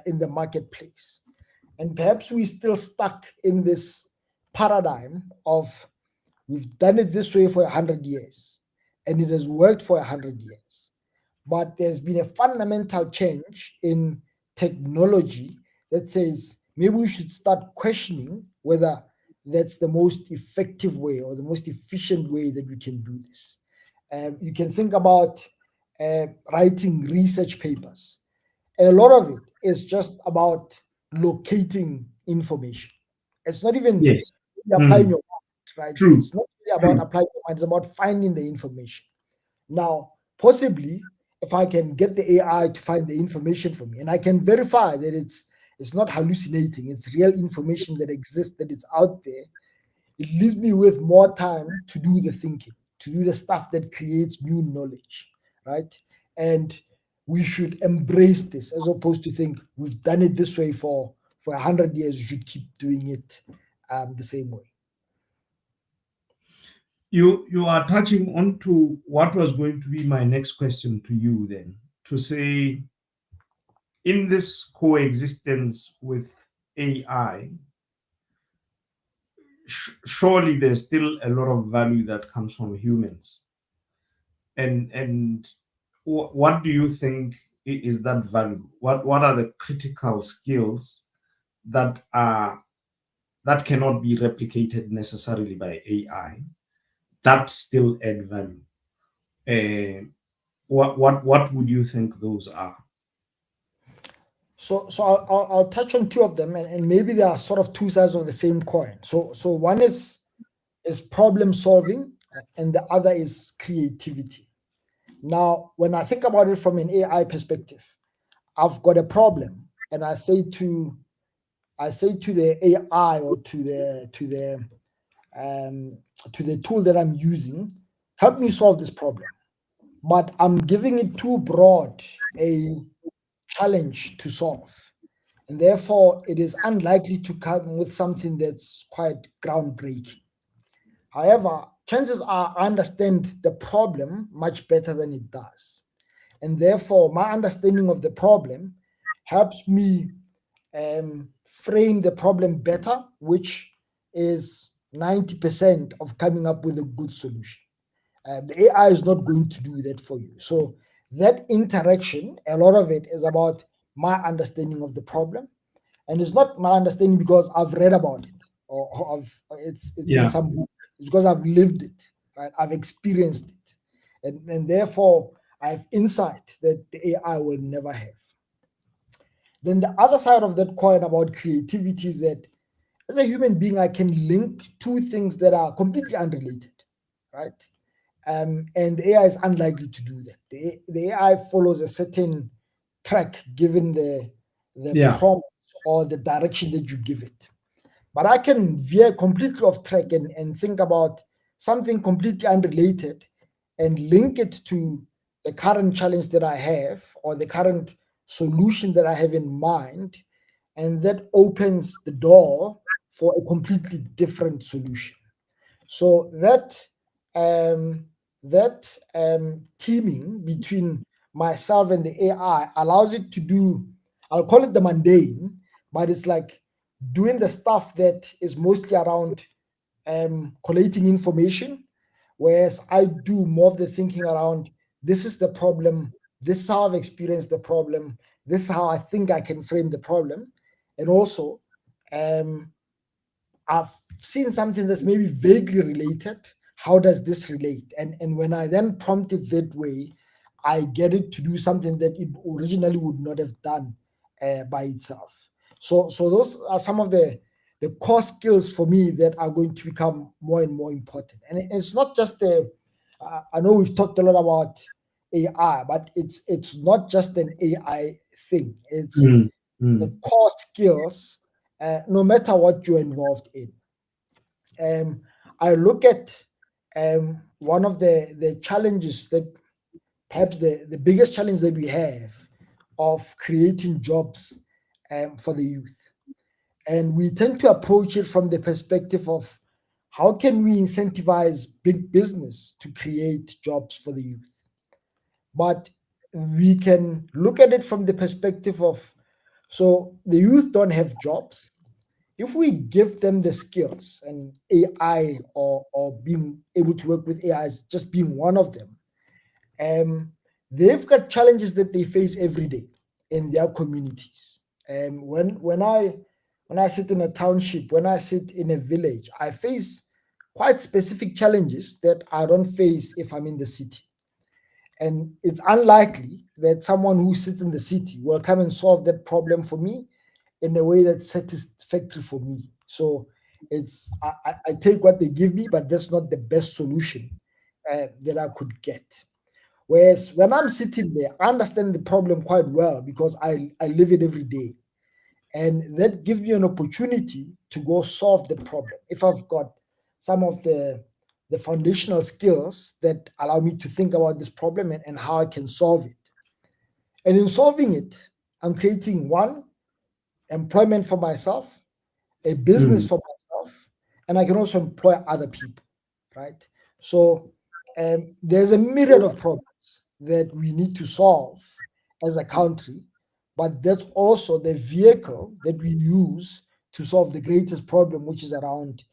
in the marketplace? And perhaps we're still stuck in this paradigm of we've done it this way for 100 years and it has worked for 100 years. But there's been a fundamental change in technology that says maybe we should start questioning whether that's the most effective way or the most efficient way that we can do this. You can think about writing research papers. A lot of it is just about locating information. It's not even Yes. applying your mind, right? True. It's not really about applying your mind, it's about finding the information. Now, possibly, if I can get the AI to find the information for me, and I can verify that it's not hallucinating, it's real information that exists, that it's out there, it leaves me with more time to do the thinking, to do the stuff that creates new knowledge, right? And we should embrace this as opposed to think we've done it this way for 100 years, we should keep doing it the same way. You are touching on to what was going to be my next question to you then, to say, in this coexistence with AI, surely there's still a lot of value that comes from humans. And what do you think is that value? What are the critical skills that cannot be replicated necessarily by AI that still add value? What would you think those are? So I'll touch on two of them, and maybe they are sort of two sides of the same coin. So one is problem solving, and the other is creativity. Now, when I think about it from an AI perspective, I've got a problem, and I say to the AI or to the tool that I'm using, help me solve this problem. But I'm giving it too broad a challenge to solve. And therefore, it is unlikely to come with something that's quite groundbreaking. However, chances are I understand the problem much better than it does. And therefore, my understanding of the problem helps me frame the problem better, which is 90% of coming up with a good solution. The AI is not going to do that for you. So that interaction, a lot of it is about my understanding of the problem. And it's not my understanding because I've read about it or it's in some book. It's because I've lived it, right? I've experienced it. And therefore, I have insight that the AI will never have. Then the other side of that coin about creativity is that as a human being, I can link two things that are completely unrelated, right? And the AI is unlikely to do that. The AI follows a certain track given the prompt or the direction that you give it. But I can veer completely off track and think about something completely unrelated and link it to the current challenge that I have or the current solution that I have in mind. And that opens the door for a completely different solution. So that teaming between myself and the AI allows it to do, I'll call it the mundane, but it's like doing the stuff that is mostly around collating information, whereas I do more of the thinking around this is the problem, this is how I've experienced the problem, this is how I think I can frame the problem, and also I've seen something that's maybe vaguely related. How does this relate? And when I then prompt it that way, I get it to do something that it originally would not have done by itself. So those are some of the core skills for me that are going to become more and more important. And it's not just I know we've talked a lot about AI, but it's not just an AI thing. It's the core skills, no matter what you're involved in. I look at one of the challenges that perhaps the biggest challenge that we have of creating jobs for the youth. And we tend to approach it from the perspective of how can we incentivize big business to create jobs for the youth? But we can look at it from the perspective of, so the youth don't have jobs. If we give them the skills, and AI or being able to work with AI is just being one of them, they've got challenges that they face every day in their communities. When I sit in a township, when I sit in a village, I face quite specific challenges that I don't face if I'm in the city. And it's unlikely that someone who sits in the city will come and solve that problem for me in a way that's satisfactory for me. So I take what they give me, but that's not the best solution that I could get. Whereas when I'm sitting there, I understand the problem quite well because I live it every day. And that gives me an opportunity to go solve the problem. If I've got some of the foundational skills that allow me to think about this problem and how I can solve it. And in solving it, I'm creating one, employment for myself, a business for myself, and I can also employ other people, right? So there's a myriad of problems that we need to solve as a country, but that's also the vehicle that we use to solve the greatest problem, which is around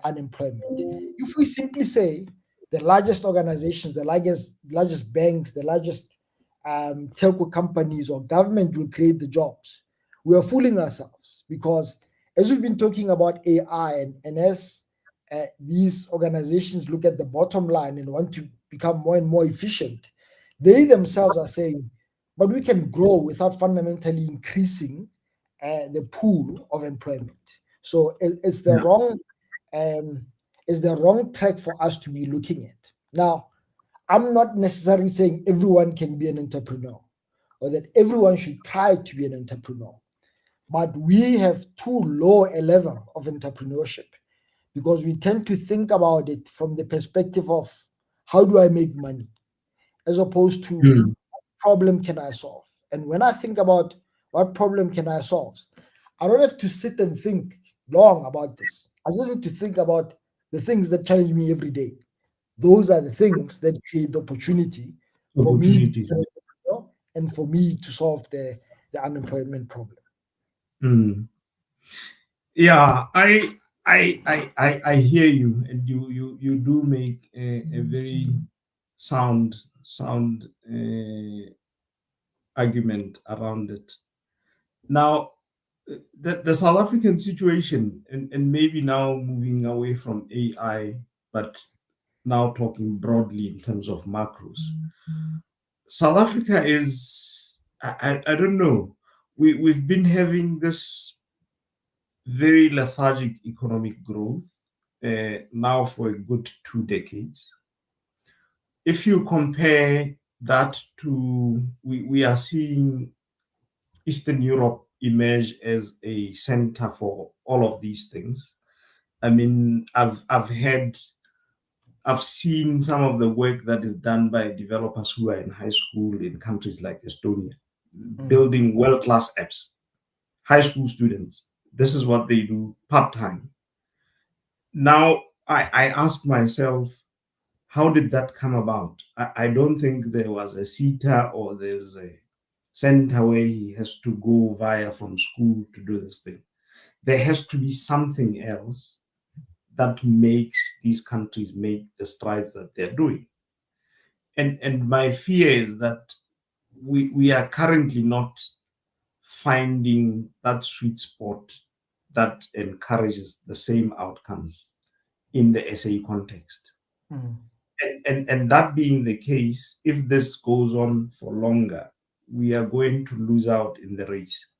unemployment. If we simply say the largest organizations, the largest banks, the largest telco companies or government will create the jobs, we are fooling ourselves because as we've been talking about AI and as these organizations look at the bottom line and want to become more and more efficient, they themselves are saying, but we can grow without fundamentally increasing the pool of employment. So it's the wrong track for us to be looking at. Now, I'm not necessarily saying everyone can be an entrepreneur or that everyone should try to be an entrepreneur. But we have too low a level of entrepreneurship because we tend to think about it from the perspective of how do I make money as opposed to what problem can I solve. And when I think about what problem can I solve, I don't have to sit and think long about this. I just need to think about the things that challenge me every day. Those are the things that create the opportunity for me Opportunities. and for me to solve the unemployment problem. Yeah, I hear you, and you do make a very sound argument around it. Now, the South African situation, and maybe now moving away from AI, but now talking broadly in terms of macros. South Africa is, I don't know, we've been having this very lethargic economic growth now for a good 2 decades. If you compare that to, we are seeing Eastern Europe emerge as a center for all of these things. I mean, I've seen some of the work that is done by developers who are in high school in countries like Estonia, building world-class apps. High school students, this is what they do part-time. Now, I ask myself, how did that come about? I don't think there was a CETA or there's a center where he has to go via from school to do this thing. There has to be something else that makes these countries make the strides that they're doing. And my fear is that we are currently not finding that sweet spot that encourages the same outcomes in the SA context. And that being the case, if this goes on for longer, we are going to lose out in the race,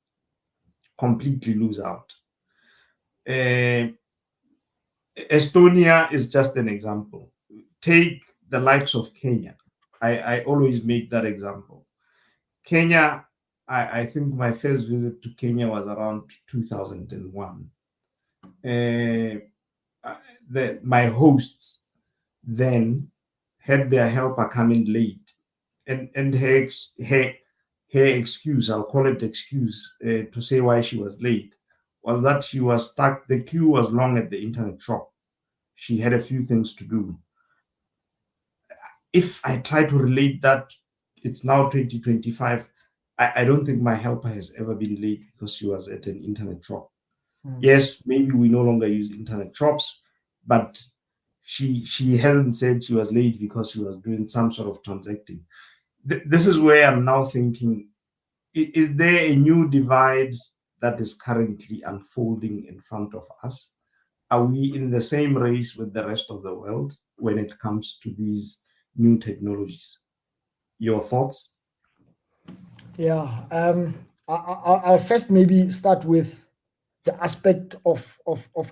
completely lose out. Estonia is just an example. Take the likes of Kenya. I always make that example. Kenya, I think my first visit to Kenya was around 2001. My hosts then had their helper come in late, and her excuse, I'll call it excuse, to say why she was late, was that she was stuck. The queue was long at the internet shop. She had a few things to do. If I try to relate that, it's now 2025. I don't think my helper has ever been late because she was at an internet shop. Yes, maybe we no longer use internet shops, but she hasn't said she was late because she was doing some sort of transacting. This is where I'm now thinking, is there a new divide that is currently unfolding in front of us? Are we in the same race with the rest of the world when it comes to these new technologies? Your thoughts? Yeah, I'll first maybe start with the aspect of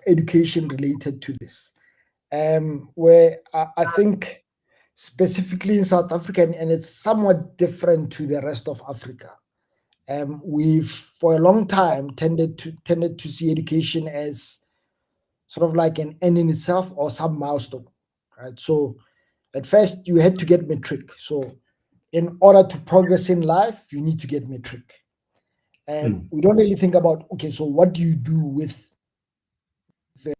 education related to this, where I think specifically in South Africa, and it's somewhat different to the rest of Africa. We've for a long time tended to see education as sort of like an end in itself or some milestone, right? So at first you had to get matric. So in order to progress in life, you need to get matric. And we don't really think about, okay, so what do you do with the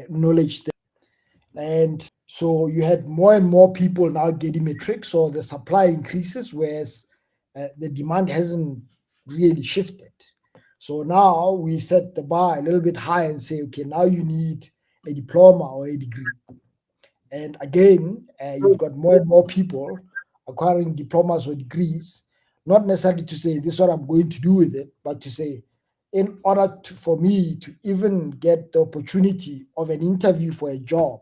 knowledge there? And so you had more and more people now getting matric, so the supply increases, whereas the demand hasn't really shifted. So now we set the bar a little bit high and say, okay, now you need a diploma or a degree. And again, you've got more and more people acquiring diplomas or degrees, not necessarily to say this is what I'm going to do with it, but to say, in order for me to even get the opportunity of an interview for a job,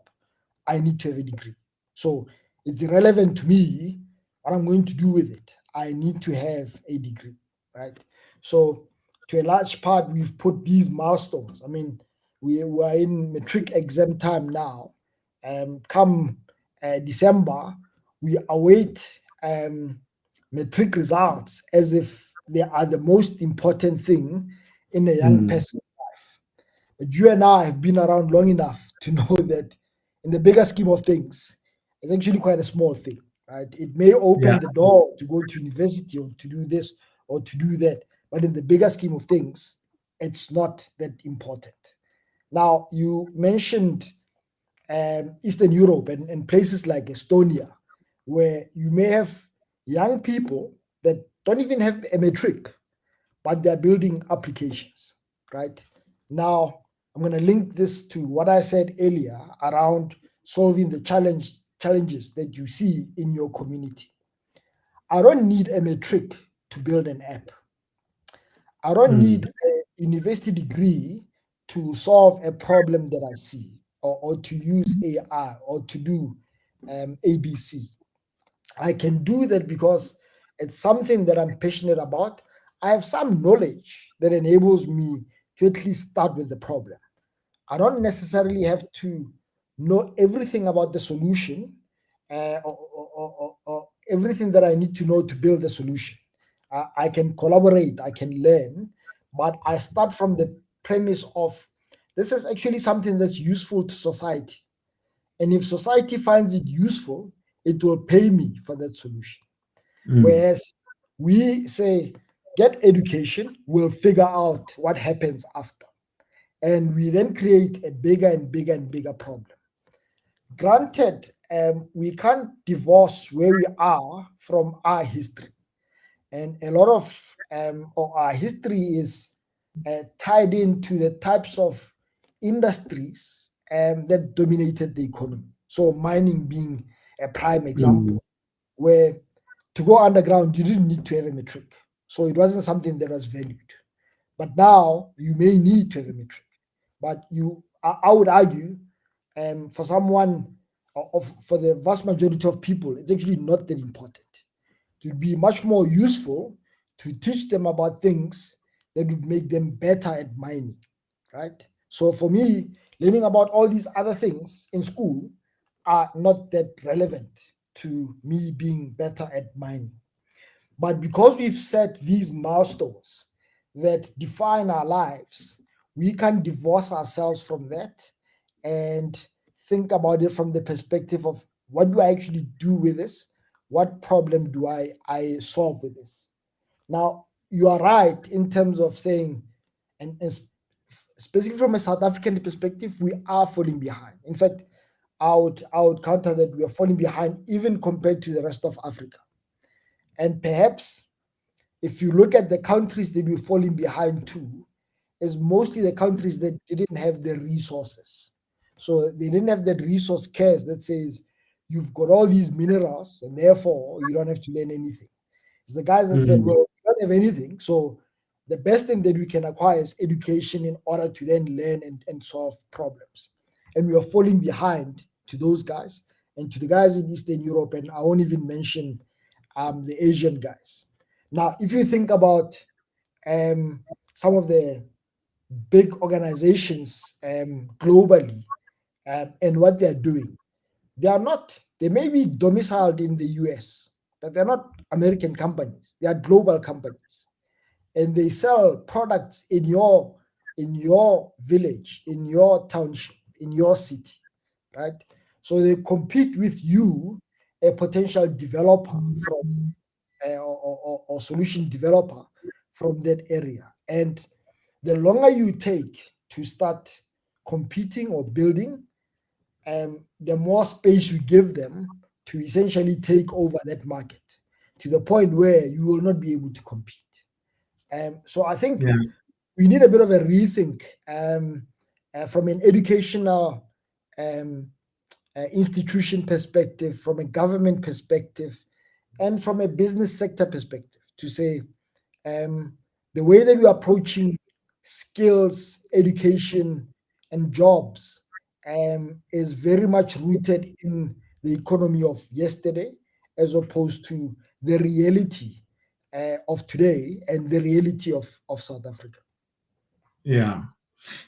I need to have a degree. So it's irrelevant to me what I'm going to do with it. I need to have a degree, right? So to a large part, we've put these milestones. I mean, we are in matric exam time now. Come December, we await matric results as if they are the most important thing in a young person's life. But you and I have been around long enough to know that in the bigger scheme of things, it's actually quite a small thing, right? It may open the door to go to university or to do this or to do that, but in the bigger scheme of things, it's not that important. Now, you mentioned Eastern Europe and places like Estonia, where you may have young people that don't even have a matric, but they're building applications, right? Now, I'm going to link this to what I said earlier around solving the challenges that you see in your community. I don't need a matric to build an app. I don't need a university degree to solve a problem that I see, or to use AI or to do ABC. I can do that because it's something that I'm passionate about. I have some knowledge that enables me to at least start with the problem. I don't necessarily have to know everything about the solution, or everything that I need to know to build the solution. I can collaborate, I can learn, but I start from the premise of this is actually something that's useful to society. And if society finds it useful, it will pay me for that solution. Whereas we say, get education, we'll figure out what happens after. And we then create a bigger and bigger and bigger problem. Granted, we can't divorce where we are from our history. And a lot of our history is tied into the types of industries that dominated the economy. So mining being a prime example, where to go underground, you didn't need to have a matric. So it wasn't something that was valued. But now you may need to have a matric. But I would argue, for someone, for the vast majority of people, it's actually not that important. It would be much more useful to teach them about things that would make them better at mining, right? So for me, learning about all these other things in school are not that relevant to me being better at mining. But because we've set these milestones that define our lives, we can divorce ourselves from that and think about it from the perspective of what do I actually do with this? What problem do I solve with this? Now, you are right in terms of saying, and specifically from a South African perspective, we are falling behind. In fact, I would counter that we are falling behind even compared to the rest of Africa. And perhaps if you look at the countries that we're falling behind to, is mostly the countries that didn't have the resources. So they didn't have that resource curse that says you've got all these minerals and therefore you don't have to learn anything. It's the guys that said, well, we don't have anything. So the best thing that we can acquire is education in order to then learn and solve problems. And we are falling behind to those guys and to the guys in Eastern Europe. And I won't even mention the Asian guys. Now, if you think about some of the big organizations globally and what they're doing, they may be domiciled in the US, but they're not American companies. They are global companies. And they sell products in your village, in your township, in your city, right? So they compete with you, a potential developer from or solution developer from that area. And the longer you take to start competing or building, the more space you give them to essentially take over that market to the point where you will not be able to compete. So I think we need a bit of a rethink from an educational institution perspective, from a government perspective, and from a business sector perspective to say the way that we're approaching skills, education, and jobs is very much rooted in the economy of yesterday as opposed to the reality of today and the reality of South Africa. Yeah.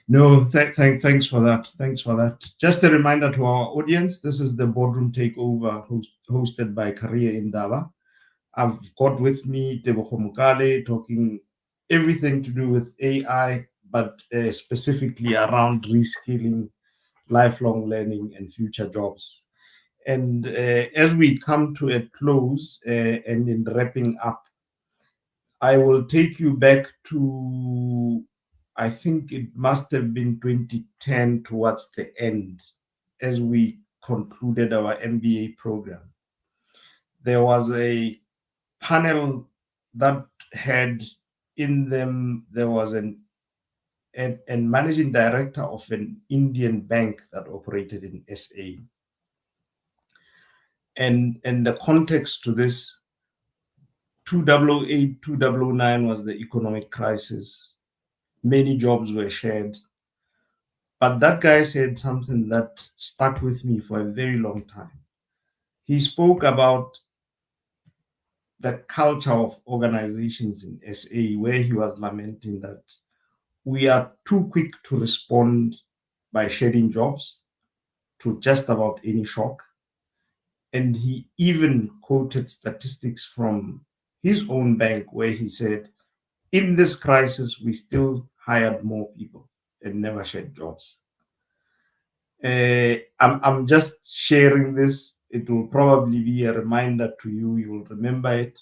No, thanks for that. Thanks for that. Just a reminder to our audience, this is the Boardroom Takeover hosted by Career Indaba. I've got with me Tebogo Mokale talking everything to do with AI, but specifically around reskilling, lifelong learning, and future jobs. And as we come to a close and in wrapping up, I will take you back to, I think it must have been 2010 towards the end, as we concluded our MBA program. There was a panel that had in them, there was a managing director of an Indian bank that operated in SA. And the context to this, 2008, 2009 was the economic crisis. Many jobs were shared. But that guy said something that stuck with me for a very long time. He spoke about the culture of organizations in SA, where he was lamenting that we are too quick to respond by shedding jobs to just about any shock. And he even quoted statistics from his own bank where he said, in this crisis, we still hired more people and never shed jobs. I'm just sharing this. It will probably be a reminder to you. You will remember it.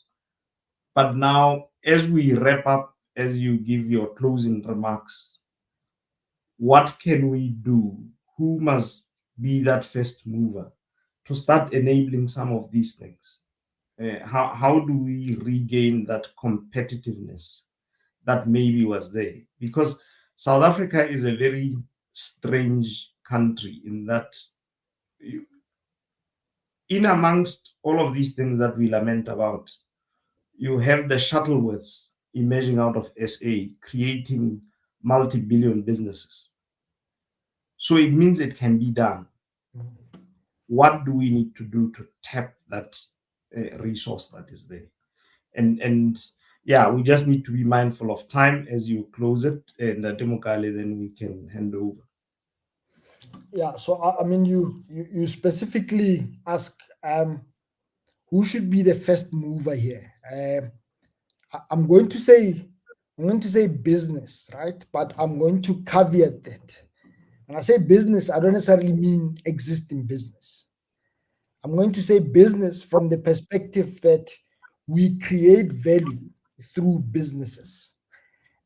But now, as we wrap up, as you give your closing remarks, what can we do? Who must be that first mover to start enabling some of these things? How do we regain that competitiveness that maybe was there? Because South Africa is a very strange country in that in amongst all of these things that we lament about, you have the Shuttleworths emerging out of SA, creating multi-billion businesses. So it means it can be done. What do we need to do to tap that resource that is there? And yeah, we just need to be mindful of time as you close it, and Demokale, then we can hand over. Yeah, so I mean, you specifically ask who should be the first mover here. I'm going to say business, right? But I'm going to caveat that When I say business, I don't necessarily mean existing business. I'm going to say business from the perspective that we create value through businesses.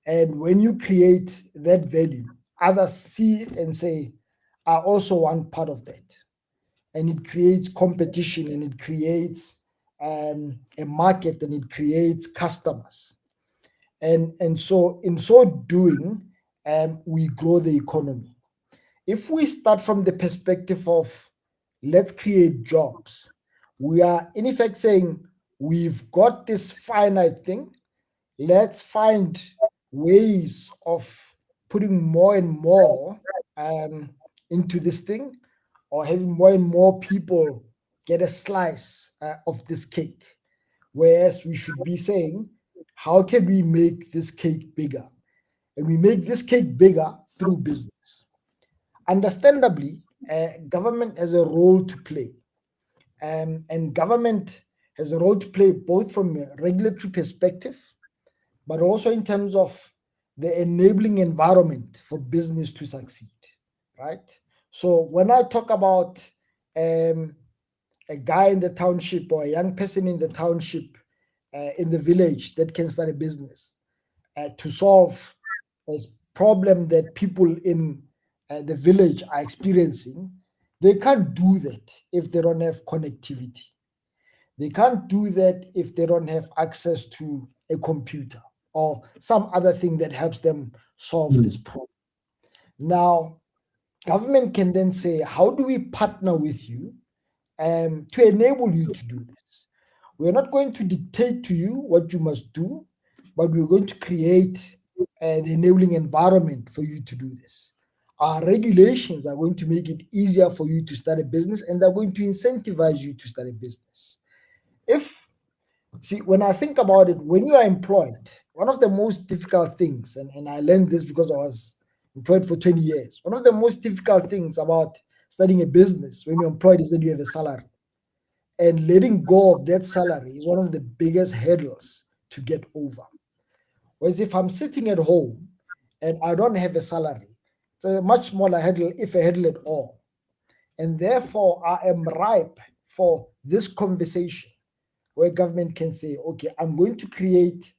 And when you create that value, others see it and say, I also want part of that. And it creates competition, and it creates a market, and it creates customers. And so in so doing, we grow the economy. If we start from the perspective of let's create jobs, we are in effect saying we've got this finite thing. Let's find ways of putting more and more into this thing, or having more and more people get a slice of this cake. Whereas we should be saying, how can we make this cake bigger? And we make this cake bigger through business. Understandably, government has a role to play. And government has a role to play both from a regulatory perspective, but also in terms of the enabling environment for business to succeed, right? So when I talk about a guy in the township or a young person in the township, in the village that can start a business to solve a problem that people in the village are experiencing, they can't do that if they don't have connectivity. They can't do that if they don't have access to a computer or some other thing that helps them solve this problem. Now, government can then say, how do we partner with you to enable you to do this? We're not going to dictate to you what you must do, but we're going to create the enabling environment for you to do this. Our regulations are going to make it easier for you to start a business, and they're going to incentivize you to start a business. When I think about it, when you are employed, one of the most difficult things, and I learned this because I was employed for 20 years, one of the most difficult things about starting a business when you're employed is that you have a salary. And letting go of that salary is one of the biggest hurdles to get over. Whereas if I'm sitting at home and I don't have a salary, it's a much smaller hurdle, if a hurdle at all. And therefore, I am ripe for this conversation where government can say, okay, I'm going to create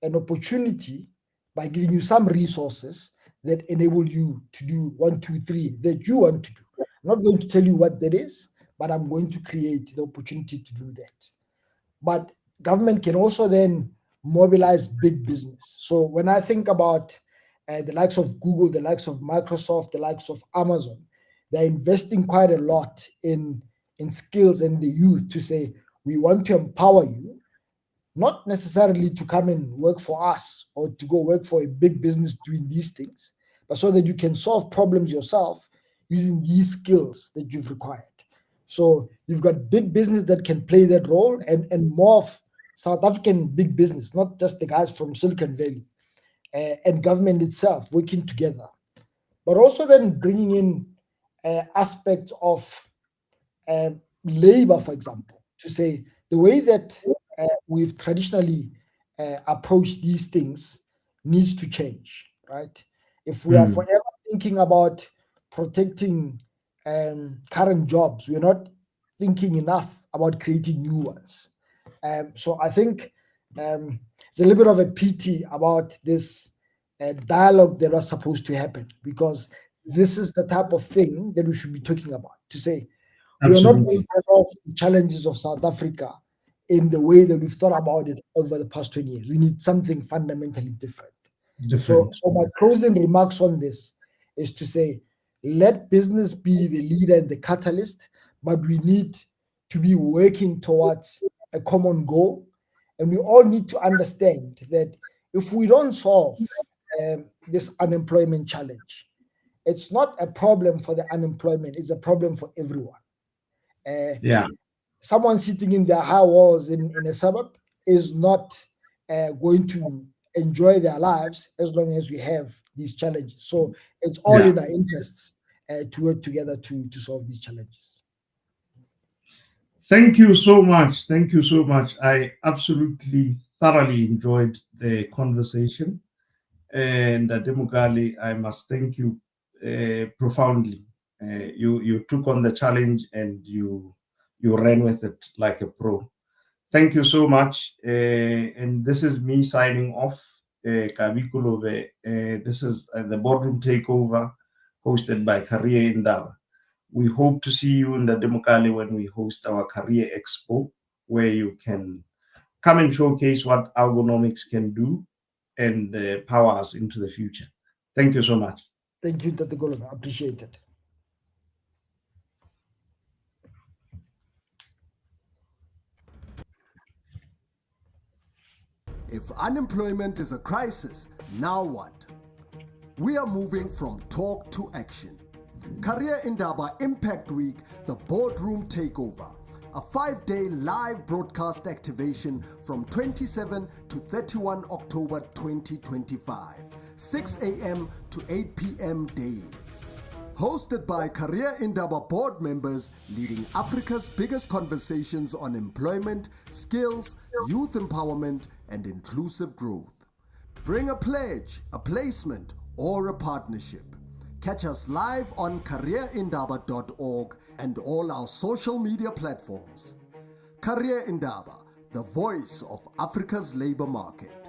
an opportunity by giving you some resources that enable you to do 1, 2, 3 that you want to do. I'm not going to tell you what that is, but I'm going to create the opportunity to do that. But government can also then mobilize big business. So when I think about the likes of Google, the likes of Microsoft, the likes of Amazon, they're investing quite a lot in skills and the youth to say, we want to empower you, not necessarily to come and work for us or to go work for a big business doing these things, but so that you can solve problems yourself using these skills that you've required. So you've got big business that can play that role, and more of South African big business, not just the guys from Silicon Valley, and government itself working together, but also then bringing in aspects of labor, for example, to say the way that we've traditionally approached these things needs to change, right? If we are forever thinking about protecting current jobs, we're not thinking enough about creating new ones. So I think it's a little bit of a pity about this dialogue that was supposed to happen, because this is the type of thing that we should be talking about, to say we are not going to solve the challenges of South Africa in the way that we've thought about it over the past 20 years. We need something fundamentally different. So my closing remarks on this is to say, let business be the leader and the catalyst, but we need to be working towards a common goal. And we all need to understand that if we don't solve this unemployment challenge, it's not a problem for the unemployment, it's a problem for everyone. Someone sitting in their high walls in a suburb is not going to enjoy their lives as long as we have these challenges. So it's all in our interests to work together to solve these challenges. Thank you so much. Thank you so much. I absolutely thoroughly enjoyed the conversation. And Demogali, I must thank you profoundly. You took on the challenge and you ran with it like a pro. Thank you so much. And this is me signing off. Kabi, Kolobe. This is the Boardroom Takeover hosted by Career Indaba. We hope to see you in the Democali when we host our Career Expo, where you can come and showcase what ergonomics can do and power us into the future. Thank you so much. Thank you, Dr. Kolobe. I appreciate it. If unemployment is a crisis, now what? We are moving from talk to action. Career Indaba Impact Week, the Boardroom Takeover, a 5-day live broadcast activation from 27 to 31 October 2025, 6 a.m. to 8 p.m. daily. Hosted by Career Indaba board members leading Africa's biggest conversations on employment, skills, youth empowerment, and inclusive growth. Bring a pledge, a placement, or a partnership. Catch us live on careerindaba.org and all our social media platforms. Career Indaba, the voice of Africa's labor market.